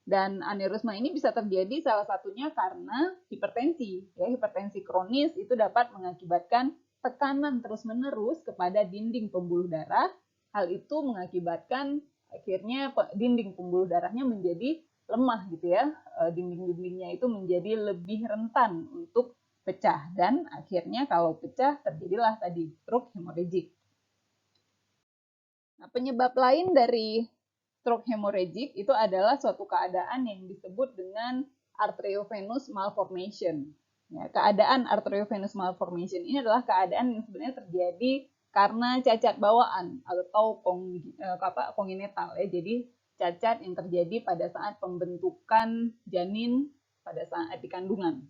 Dan aneurisma ini bisa terjadi salah satunya karena hipertensi. Ya, hipertensi kronis itu dapat mengakibatkan tekanan terus-menerus kepada dinding pembuluh darah. Hal itu mengakibatkan akhirnya dinding pembuluh darahnya menjadi lemah gitu ya. Dinding-dindingnya itu menjadi lebih rentan untuk pecah dan akhirnya kalau pecah terjadilah tadi stroke hemorrhagic. Nah, penyebab lain dari stroke hemorrhagic itu adalah suatu keadaan yang disebut dengan arteriovenous malformation. Ya, keadaan arteriovenous malformation ini adalah keadaan yang sebenarnya terjadi karena cacat bawaan atau kongenital, ya. Jadi cacat yang terjadi pada saat pembentukan janin pada saat di kandungan.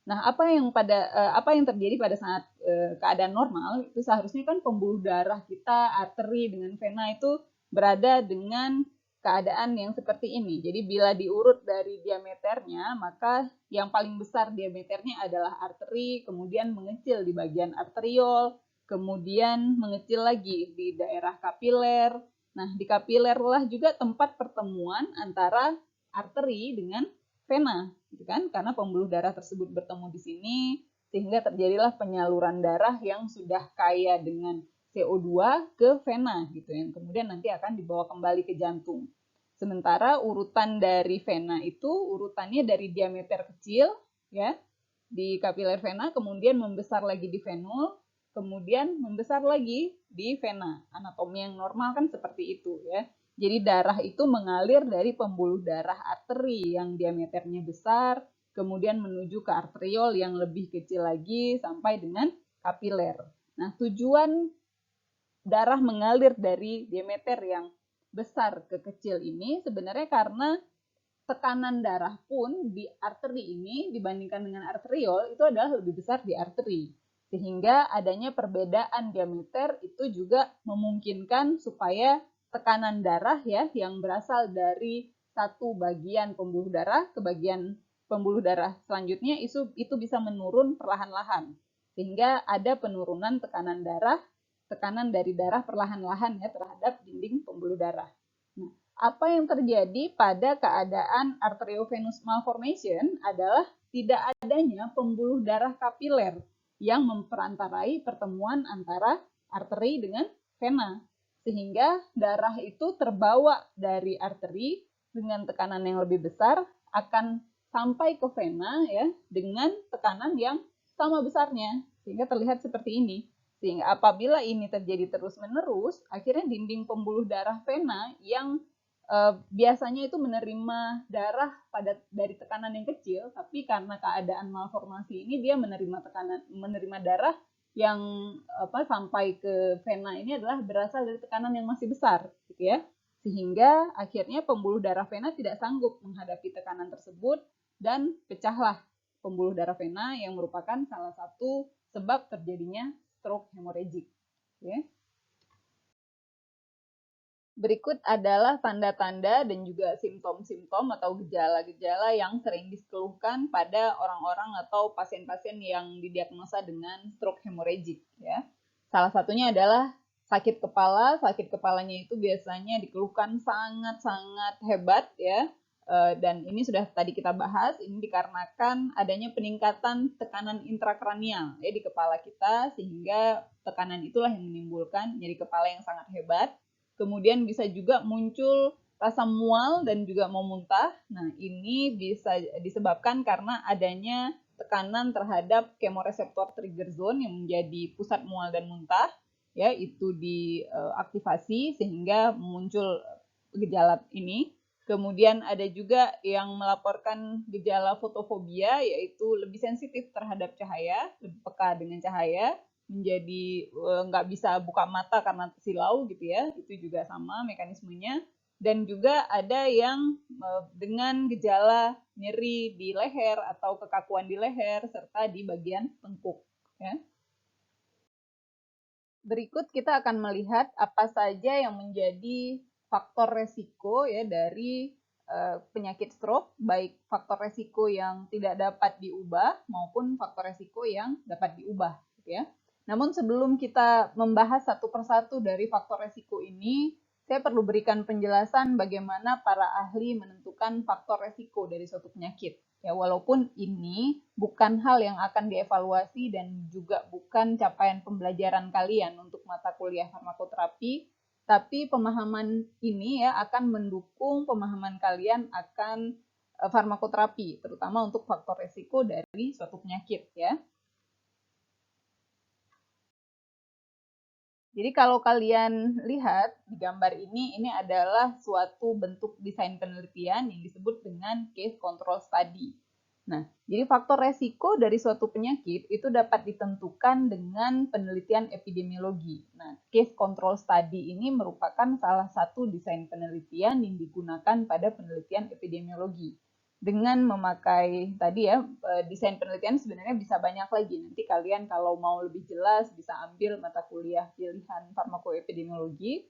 Nah, apa yang terjadi pada saat keadaan normal itu seharusnya kan pembuluh darah kita, arteri dengan vena itu berada dengan keadaan yang seperti ini. Jadi bila diurut dari diameternya, maka yang paling besar diameternya adalah arteri, kemudian mengecil di bagian arteriol, kemudian mengecil lagi di daerah kapiler. Nah, di kapiler lah juga tempat pertemuan antara arteri dengan vena, gitu kan? Karena pembuluh darah tersebut bertemu di sini, sehingga terjadilah penyaluran darah yang sudah kaya dengan CO2 ke vena gitu, yang kemudian nanti akan dibawa kembali ke jantung. Sementara urutan dari vena itu urutannya dari diameter kecil ya di kapiler vena, kemudian membesar lagi di venul, kemudian membesar lagi di vena. Anatomi yang normal kan seperti itu ya. Jadi darah itu mengalir dari pembuluh darah arteri yang diameternya besar, kemudian menuju ke arteriol yang lebih kecil lagi sampai dengan kapiler. Nah, tujuan darah mengalir dari diameter yang besar ke kecil ini sebenarnya karena tekanan darah pun di arteri ini dibandingkan dengan arteriol itu adalah lebih besar di arteri. Sehingga adanya perbedaan diameter itu juga memungkinkan supaya tekanan darah ya yang berasal dari satu bagian pembuluh darah ke bagian pembuluh darah selanjutnya itu bisa menurun perlahan-lahan. Sehingga ada penurunan tekanan dari darah perlahan-lahan ya terhadap dinding pembuluh darah. Nah, apa yang terjadi pada keadaan arteriovenous malformation adalah tidak adanya pembuluh darah kapiler yang memperantarai pertemuan antara arteri dengan vena. Sehingga darah itu terbawa dari arteri dengan tekanan yang lebih besar akan sampai ke vena ya dengan tekanan yang sama besarnya. Sehingga terlihat seperti ini. Sehingga apabila ini terjadi terus-menerus, akhirnya dinding pembuluh darah vena yang biasanya itu menerima darah dari tekanan yang kecil, tapi karena keadaan malformasi ini dia menerima darah yang sampai ke vena ini adalah berasal dari tekanan yang masih besar, gitu ya. Sehingga akhirnya pembuluh darah vena tidak sanggup menghadapi tekanan tersebut dan pecahlah pembuluh darah vena yang merupakan salah satu sebab terjadinya stroke hemorrhagic. Okay. Berikut adalah tanda-tanda dan juga simptom-simptom atau gejala-gejala yang sering dikeluhkan pada orang-orang atau pasien-pasien yang didiagnosa dengan stroke hemorrhagic. Ya. Salah satunya adalah sakit kepala. Sakit kepalanya itu biasanya dikeluhkan sangat-sangat hebat ya. Dan ini sudah tadi kita bahas, ini dikarenakan adanya peningkatan tekanan intrakranial ya di kepala kita, sehingga tekanan itulah yang menimbulkan nyeri kepala yang sangat hebat. Kemudian bisa juga muncul rasa mual dan juga mau muntah. Nah, ini bisa disebabkan karena adanya tekanan terhadap kemoreseptor trigger zone yang menjadi pusat mual dan muntah, ya itu diaktifasi sehingga muncul gejala ini. Kemudian ada juga yang melaporkan gejala fotofobia, yaitu lebih sensitif terhadap cahaya, lebih peka dengan cahaya, menjadi nggak bisa buka mata karena silau gitu ya, itu juga sama mekanismenya. Dan juga ada yang dengan gejala nyeri di leher atau kekakuan di leher serta di bagian tengkuk. Ya. Berikut kita akan melihat apa saja yang menjadi faktor resiko ya dari penyakit stroke, baik faktor resiko yang tidak dapat diubah maupun faktor resiko yang dapat diubah, gitu ya. Namun sebelum kita membahas satu persatu dari faktor resiko ini, saya perlu berikan penjelasan bagaimana para ahli menentukan faktor resiko dari suatu penyakit. Ya, walaupun ini bukan hal yang akan dievaluasi dan juga bukan capaian pembelajaran kalian untuk mata kuliah farmakoterapi, tapi pemahaman ini ya akan mendukung pemahaman kalian akan farmakoterapi, terutama untuk faktor resiko dari suatu penyakit ya. Jadi kalau kalian lihat di gambar ini adalah suatu bentuk desain penelitian yang disebut dengan case control study. Nah, jadi faktor resiko dari suatu penyakit itu dapat ditentukan dengan penelitian epidemiologi. Nah, case control study ini merupakan salah satu desain penelitian yang digunakan pada penelitian epidemiologi. Dengan memakai tadi ya, desain penelitian sebenarnya bisa banyak lagi. Nanti kalian kalau mau lebih jelas bisa ambil mata kuliah pilihan farmakoepidemiologi.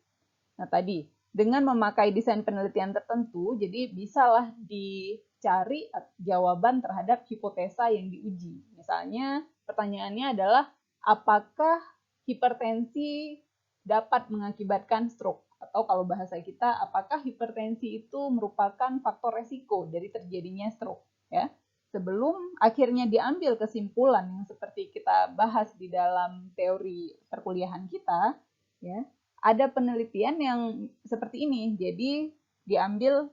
Nah, tadi dengan memakai desain penelitian tertentu, jadi bisalah dicari jawaban terhadap hipotesa yang diuji. Misalnya pertanyaannya adalah apakah hipertensi dapat mengakibatkan stroke? Atau kalau bahasa kita, apakah hipertensi itu merupakan faktor resiko dari terjadinya stroke? Ya, sebelum akhirnya diambil kesimpulan yang seperti kita bahas di dalam teori perkuliahan kita, ya, ada penelitian yang seperti ini. Jadi diambil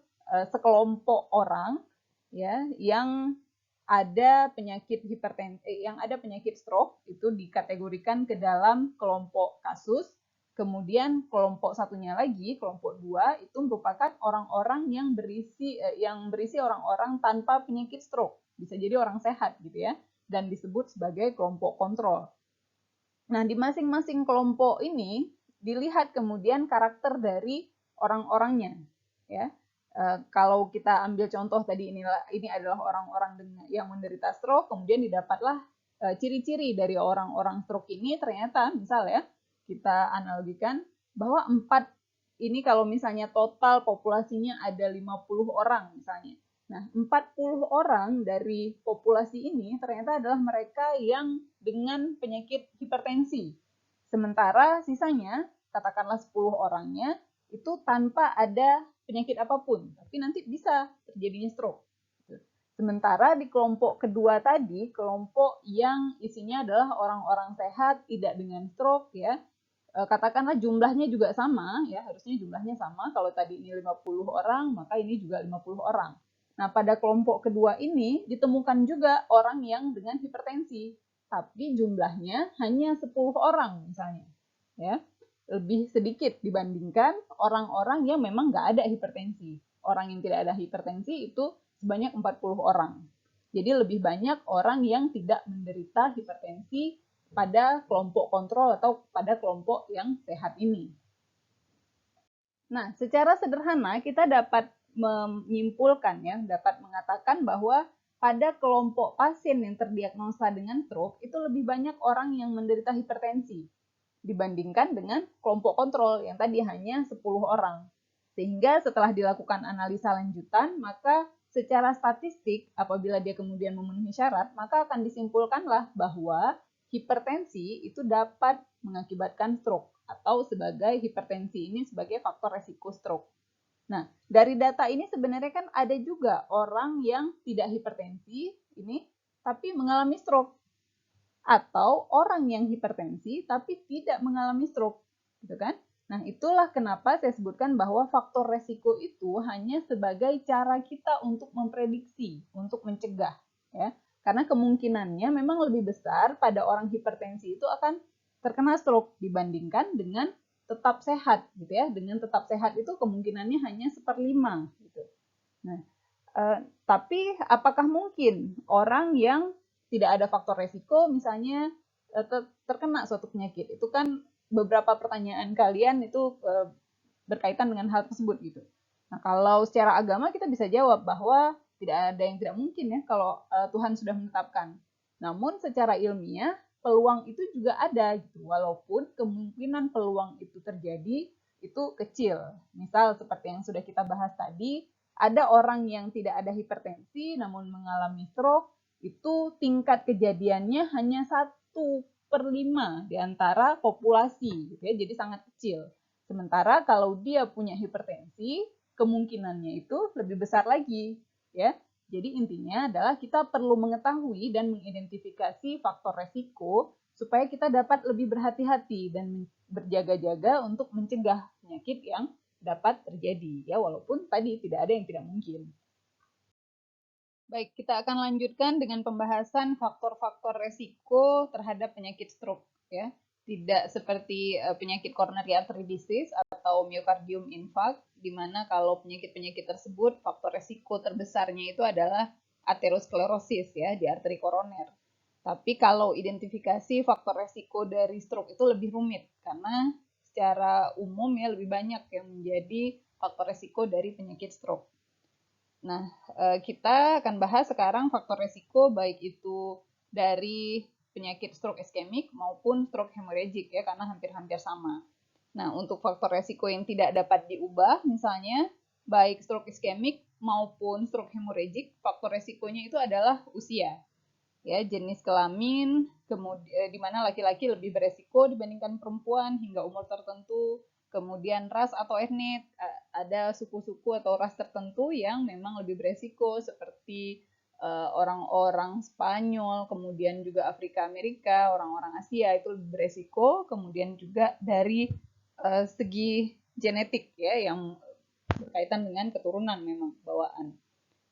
sekelompok orang ya yang ada penyakit hipertensi, yang ada penyakit stroke itu dikategorikan ke dalam kelompok kasus. Kemudian kelompok satunya lagi, kelompok 2 itu merupakan orang-orang yang berisi orang-orang tanpa penyakit stroke. Bisa jadi orang sehat gitu ya, dan disebut sebagai kelompok kontrol. Nah, di masing-masing kelompok ini dilihat kemudian karakter dari orang-orangnya, ya. Kalau kita ambil contoh tadi ini adalah orang-orang yang menderita stroke, kemudian didapatlah ciri-ciri dari orang-orang stroke ini ternyata misal ya kita analogikan bahwa 4 ini kalau misalnya total populasinya ada 50 orang misalnya. Nah, 40 orang dari populasi ini ternyata adalah mereka yang dengan penyakit hipertensi. Sementara sisanya, katakanlah 10 orangnya, itu tanpa ada penyakit apapun, tapi nanti bisa terjadinya stroke. Sementara di kelompok kedua tadi, kelompok yang isinya adalah orang-orang sehat, tidak dengan stroke, ya, katakanlah jumlahnya juga sama, ya harusnya jumlahnya sama. Kalau tadi ini 50 orang, maka ini juga 50 orang. Nah, pada kelompok kedua ini ditemukan juga orang yang dengan hipertensi, tapi jumlahnya hanya 10 orang misalnya. Ya, lebih sedikit dibandingkan orang-orang yang memang nggak ada hipertensi. Orang yang tidak ada hipertensi itu sebanyak 40 orang. Jadi lebih banyak orang yang tidak menderita hipertensi pada kelompok kontrol atau pada kelompok yang sehat ini. Nah, secara sederhana kita dapat menyimpulkan ya, dapat mengatakan bahwa pada kelompok pasien yang terdiagnosa dengan stroke itu lebih banyak orang yang menderita hipertensi dibandingkan dengan kelompok kontrol yang tadi hanya 10 orang. Sehingga setelah dilakukan analisa lanjutan, maka secara statistik apabila dia kemudian memenuhi syarat, maka akan disimpulkanlah bahwa hipertensi itu dapat mengakibatkan stroke atau sebagai hipertensi ini sebagai faktor resiko stroke. Nah, dari data ini sebenarnya kan ada juga orang yang tidak hipertensi ini tapi mengalami stroke atau orang yang hipertensi tapi tidak mengalami stroke, gitu kan? Nah, itulah kenapa saya sebutkan bahwa faktor resiko itu hanya sebagai cara kita untuk memprediksi, untuk mencegah, ya. Karena kemungkinannya memang lebih besar pada orang hipertensi itu akan terkena stroke dibandingkan dengan tetap sehat gitu ya. Dengan tetap sehat itu kemungkinannya hanya 1/5 gitu. Nah, tapi apakah mungkin orang yang tidak ada faktor resiko misalnya terkena suatu penyakit? Itu kan beberapa pertanyaan kalian itu berkaitan dengan hal tersebut gitu. Nah, kalau secara agama kita bisa jawab bahwa tidak ada yang tidak mungkin ya kalau Tuhan sudah menetapkan. Namun secara ilmiah peluang itu juga ada gitu, walaupun kemungkinan peluang itu terjadi itu kecil. Misal seperti yang sudah kita bahas tadi, ada orang yang tidak ada hipertensi namun mengalami stroke, itu tingkat kejadiannya hanya 1/5 di antara populasi, gitu ya, jadi sangat kecil. Sementara kalau dia punya hipertensi, kemungkinannya itu lebih besar lagi, ya. Jadi intinya adalah kita perlu mengetahui dan mengidentifikasi faktor resiko supaya kita dapat lebih berhati-hati dan berjaga-jaga untuk mencegah penyakit yang dapat terjadi, ya, walaupun tadi tidak ada yang tidak mungkin. Baik, kita akan lanjutkan dengan pembahasan faktor-faktor resiko terhadap penyakit stroke, ya. Tidak seperti penyakit coronary artery disease atau myocardium infarct, di mana kalau penyakit-penyakit tersebut faktor resiko terbesarnya itu adalah aterosklerosis ya di arteri koroner. Tapi kalau identifikasi faktor resiko dari stroke itu lebih rumit karena secara umum ya lebih banyak yang menjadi faktor resiko dari penyakit stroke. Nah, kita akan bahas sekarang faktor resiko baik itu dari penyakit stroke iskemik maupun stroke hemorrhagic ya karena hampir-hampir sama. Nah, untuk faktor resiko yang tidak dapat diubah, misalnya baik stroke iskemik maupun stroke hemorrhagic, faktor resikonya itu adalah usia. Ya, jenis kelamin, kemudian di mana laki-laki lebih beresiko dibandingkan perempuan hingga umur tertentu, kemudian ras atau etnis, ada suku-suku atau ras tertentu yang memang lebih beresiko seperti orang-orang Spanyol, kemudian juga Afrika Amerika, orang-orang Asia itu lebih beresiko, kemudian juga dari segi genetik ya yang berkaitan dengan keturunan memang bawaan.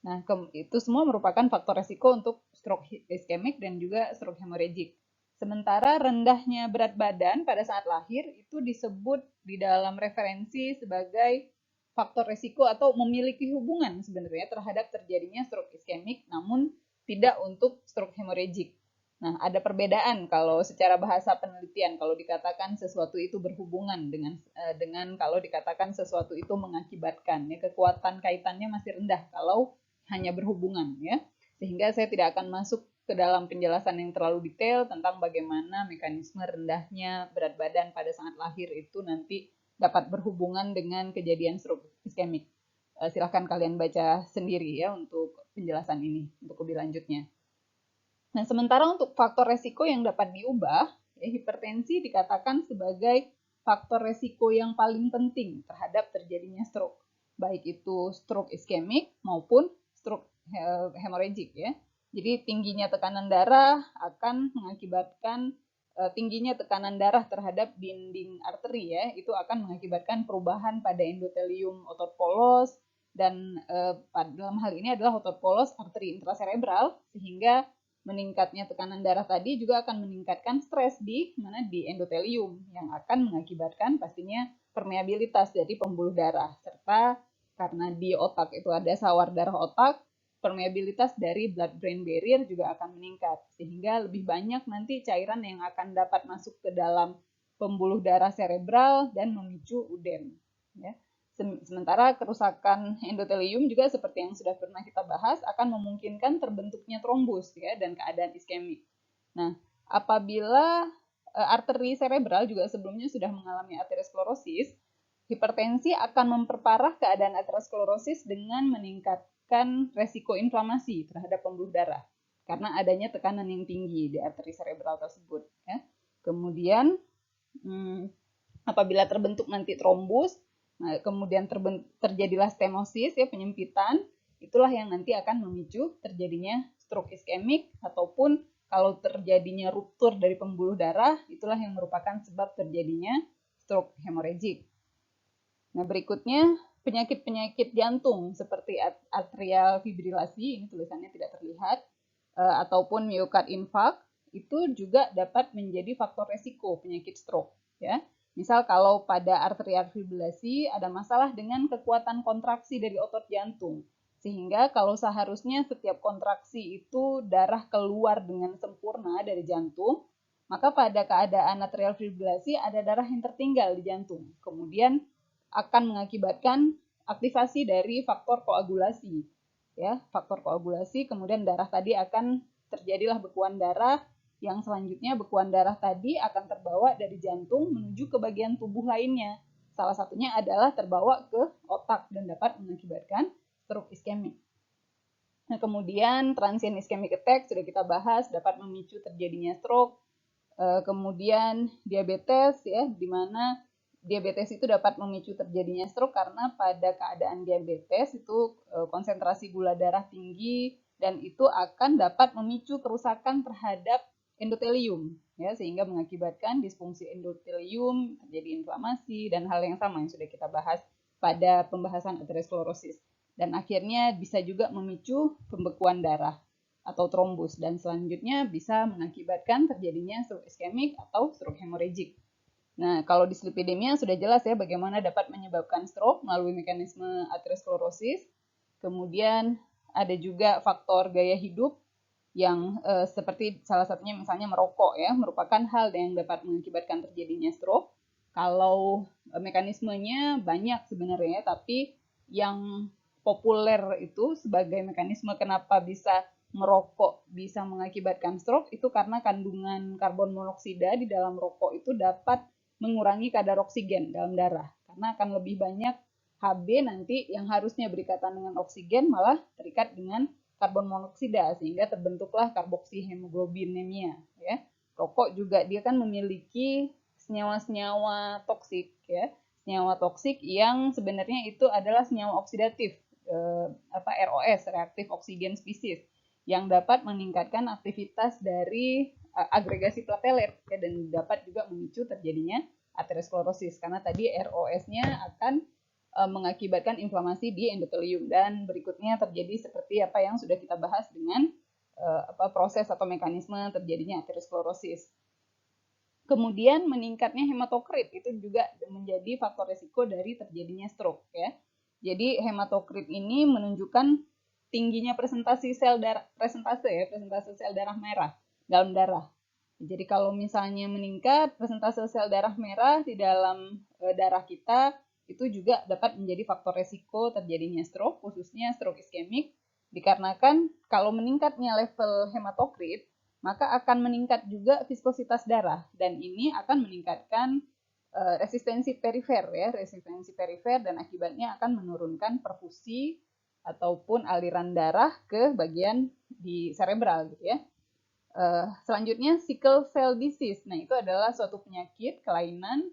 Nah, itu semua merupakan faktor resiko untuk stroke iskemik dan juga stroke hemorrhagic. Sementara rendahnya berat badan pada saat lahir itu disebut di dalam referensi sebagai faktor resiko atau memiliki hubungan sebenarnya terhadap terjadinya stroke iskemik, namun tidak untuk stroke hemorrhagic. Nah, ada perbedaan kalau secara bahasa penelitian kalau dikatakan sesuatu itu berhubungan dengan kalau dikatakan sesuatu itu mengakibatkan ya kekuatan kaitannya masih rendah kalau hanya berhubungan ya. Sehingga saya tidak akan masuk ke dalam penjelasan yang terlalu detail tentang bagaimana mekanisme rendahnya berat badan pada saat lahir itu nanti dapat berhubungan dengan kejadian stroke iskemik. Silahkan kalian baca sendiri ya untuk penjelasan ini, untuk lebih lanjutnya. Nah, sementara untuk faktor resiko yang dapat diubah, ya, hipertensi dikatakan sebagai faktor resiko yang paling penting terhadap terjadinya stroke, baik itu stroke iskemik maupun stroke hemorrhagic ya. Jadi tingginya tekanan darah akan mengakibatkan tingginya tekanan darah terhadap dinding arteri ya, itu akan mengakibatkan perubahan pada endotelium otot polos dan dalam hal ini adalah otot polos arteri intracerebral sehingga meningkatnya tekanan darah tadi juga akan meningkatkan stres di mana di endotelium yang akan mengakibatkan pastinya permeabilitas dari pembuluh darah serta karena di otak itu ada sawar darah otak, permeabilitas dari blood brain barrier juga akan meningkat sehingga lebih banyak nanti cairan yang akan dapat masuk ke dalam pembuluh darah cerebral dan memicu udem ya. Sementara kerusakan endotelium juga seperti yang sudah pernah kita bahas akan memungkinkan terbentuknya trombus ya dan keadaan iskemik. Nah, apabila arteri cerebral juga sebelumnya sudah mengalami aterosklerosis, hipertensi akan memperparah keadaan aterosklerosis dengan meningkatkan resiko inflamasi terhadap pembuluh darah karena adanya tekanan yang tinggi di arteri cerebral tersebut ya. Kemudian apabila terbentuk nanti trombus, nah, kemudian terjadilah stenosis ya penyempitan, itulah yang nanti akan memicu terjadinya stroke iskemik ataupun kalau terjadinya ruptur dari pembuluh darah, itulah yang merupakan sebab terjadinya stroke hemorrhagic. Nah, berikutnya penyakit-penyakit jantung seperti atrial fibrilasi, ini tulisannya tidak terlihat, ataupun myocard infarct, itu juga dapat menjadi faktor resiko penyakit stroke ya. Misal kalau pada arterial fibrilasi ada masalah dengan kekuatan kontraksi dari otot jantung, sehingga kalau seharusnya setiap kontraksi itu darah keluar dengan sempurna dari jantung, maka pada keadaan atrial fibrilasi ada darah yang tertinggal di jantung. Kemudian akan mengakibatkan aktivasi dari faktor koagulasi. Ya, faktor koagulasi, kemudian darah tadi akan terjadilah bekuan darah yang selanjutnya bekuan darah tadi akan terbawa dari jantung menuju ke bagian tubuh lainnya. Salah satunya adalah terbawa ke otak dan dapat mengakibatkan stroke iskemik. Nah, kemudian transient ischemic attack sudah kita bahas dapat memicu terjadinya stroke. Kemudian diabetes ya, di mana diabetes itu dapat memicu terjadinya stroke karena pada keadaan diabetes itu konsentrasi gula darah tinggi dan itu akan dapat memicu kerusakan terhadap endotelium ya sehingga mengakibatkan disfungsi endotelium, terjadi inflamasi dan hal yang sama yang sudah kita bahas pada pembahasan aterosklerosis dan akhirnya bisa juga memicu pembekuan darah atau trombus dan selanjutnya bisa mengakibatkan terjadinya stroke iskemik atau stroke hemorrhagic. Nah, kalau dislipidemia sudah jelas ya bagaimana dapat menyebabkan stroke melalui mekanisme aterosklerosis. Kemudian ada juga faktor gaya hidup yang seperti salah satunya misalnya merokok ya, merupakan hal yang dapat mengakibatkan terjadinya stroke. Kalau mekanismenya banyak sebenarnya, tapi yang populer itu sebagai mekanisme kenapa bisa merokok bisa mengakibatkan stroke itu karena kandungan karbon monoksida di dalam rokok itu dapat mengurangi kadar oksigen dalam darah. Karena akan lebih banyak Hb nanti yang harusnya berikatan dengan oksigen malah terikat dengan karbon monoksida sehingga terbentuklah karboksilhemoglobinemia ya. Rokok juga dia kan memiliki senyawa-senyawa toksik ya, senyawa toksik yang sebenarnya itu adalah senyawa oksidatif ROS, reaktif oksigen species, yang dapat meningkatkan aktivitas dari agregasi platelet ya, dan dapat juga memicu terjadinya aterosklerosis karena tadi ROS-nya akan mengakibatkan inflamasi di endotelium, dan berikutnya terjadi seperti apa yang sudah kita bahas dengan proses atau mekanisme terjadinya aterosklerosis. Kemudian meningkatnya hematokrit itu juga menjadi faktor risiko dari terjadinya stroke ya. Jadi hematokrit ini menunjukkan tingginya presentasi sel darah, presentase sel darah merah dalam darah. Jadi kalau misalnya meningkat presentase sel darah merah di dalam darah kita, itu juga dapat menjadi faktor resiko terjadinya stroke, khususnya stroke iskemik, dikarenakan kalau meningkatnya level hematokrit, maka akan meningkat juga viskositas darah, dan ini akan meningkatkan resistensi perifer ya, resistensi perifer, dan akibatnya akan menurunkan perfusi ataupun aliran darah ke bagian di cerebral gitu ya. Selanjutnya sickle cell disease. Nah, itu adalah suatu penyakit kelainan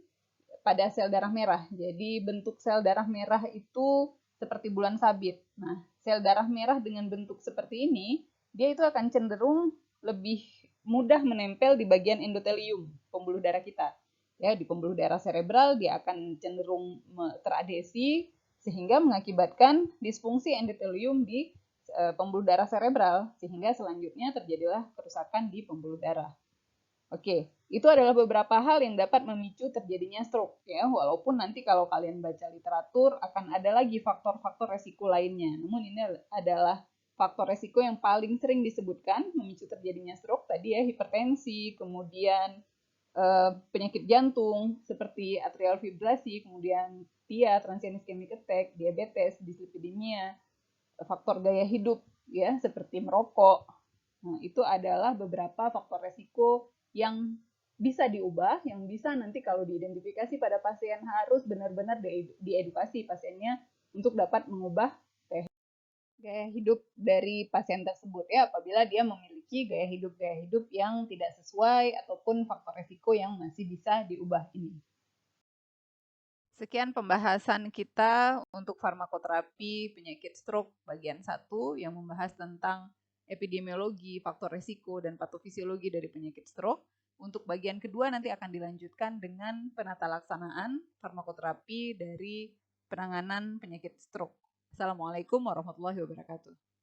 pada sel darah merah. Jadi bentuk sel darah merah itu seperti bulan sabit. Nah, sel darah merah dengan bentuk seperti ini, dia itu akan cenderung lebih mudah menempel di bagian endotelium, pembuluh darah kita. Ya, di pembuluh darah cerebral dia akan cenderung teradhesi sehingga mengakibatkan disfungsi endotelium di pembuluh darah cerebral, sehingga selanjutnya terjadilah kerusakan di pembuluh darah. Oke, itu adalah beberapa hal yang dapat memicu terjadinya stroke ya, walaupun nanti kalau kalian baca literatur akan ada lagi faktor-faktor resiko lainnya. Namun ini adalah faktor resiko yang paling sering disebutkan memicu terjadinya stroke tadi ya, hipertensi, kemudian penyakit jantung seperti atrial fibrillasi, kemudian TIA, transient ischemic attack, diabetes, dislipidemia, faktor gaya hidup ya seperti merokok. Nah, itu adalah beberapa faktor resiko yang bisa diubah, yang bisa nanti kalau diidentifikasi pada pasien harus benar-benar diedukasi pasiennya untuk dapat mengubah gaya hidup dari pasien tersebut ya, apabila dia memiliki gaya hidup yang tidak sesuai ataupun faktor resiko yang masih bisa diubah ini. Sekian pembahasan kita untuk farmakoterapi penyakit stroke bagian 1 yang membahas tentang epidemiologi, faktor risiko, dan patofisiologi dari penyakit stroke. Untuk bagian kedua nanti akan dilanjutkan dengan penata laksanaan farmakoterapi dari penanganan penyakit stroke. Assalamualaikum warahmatullahi wabarakatuh.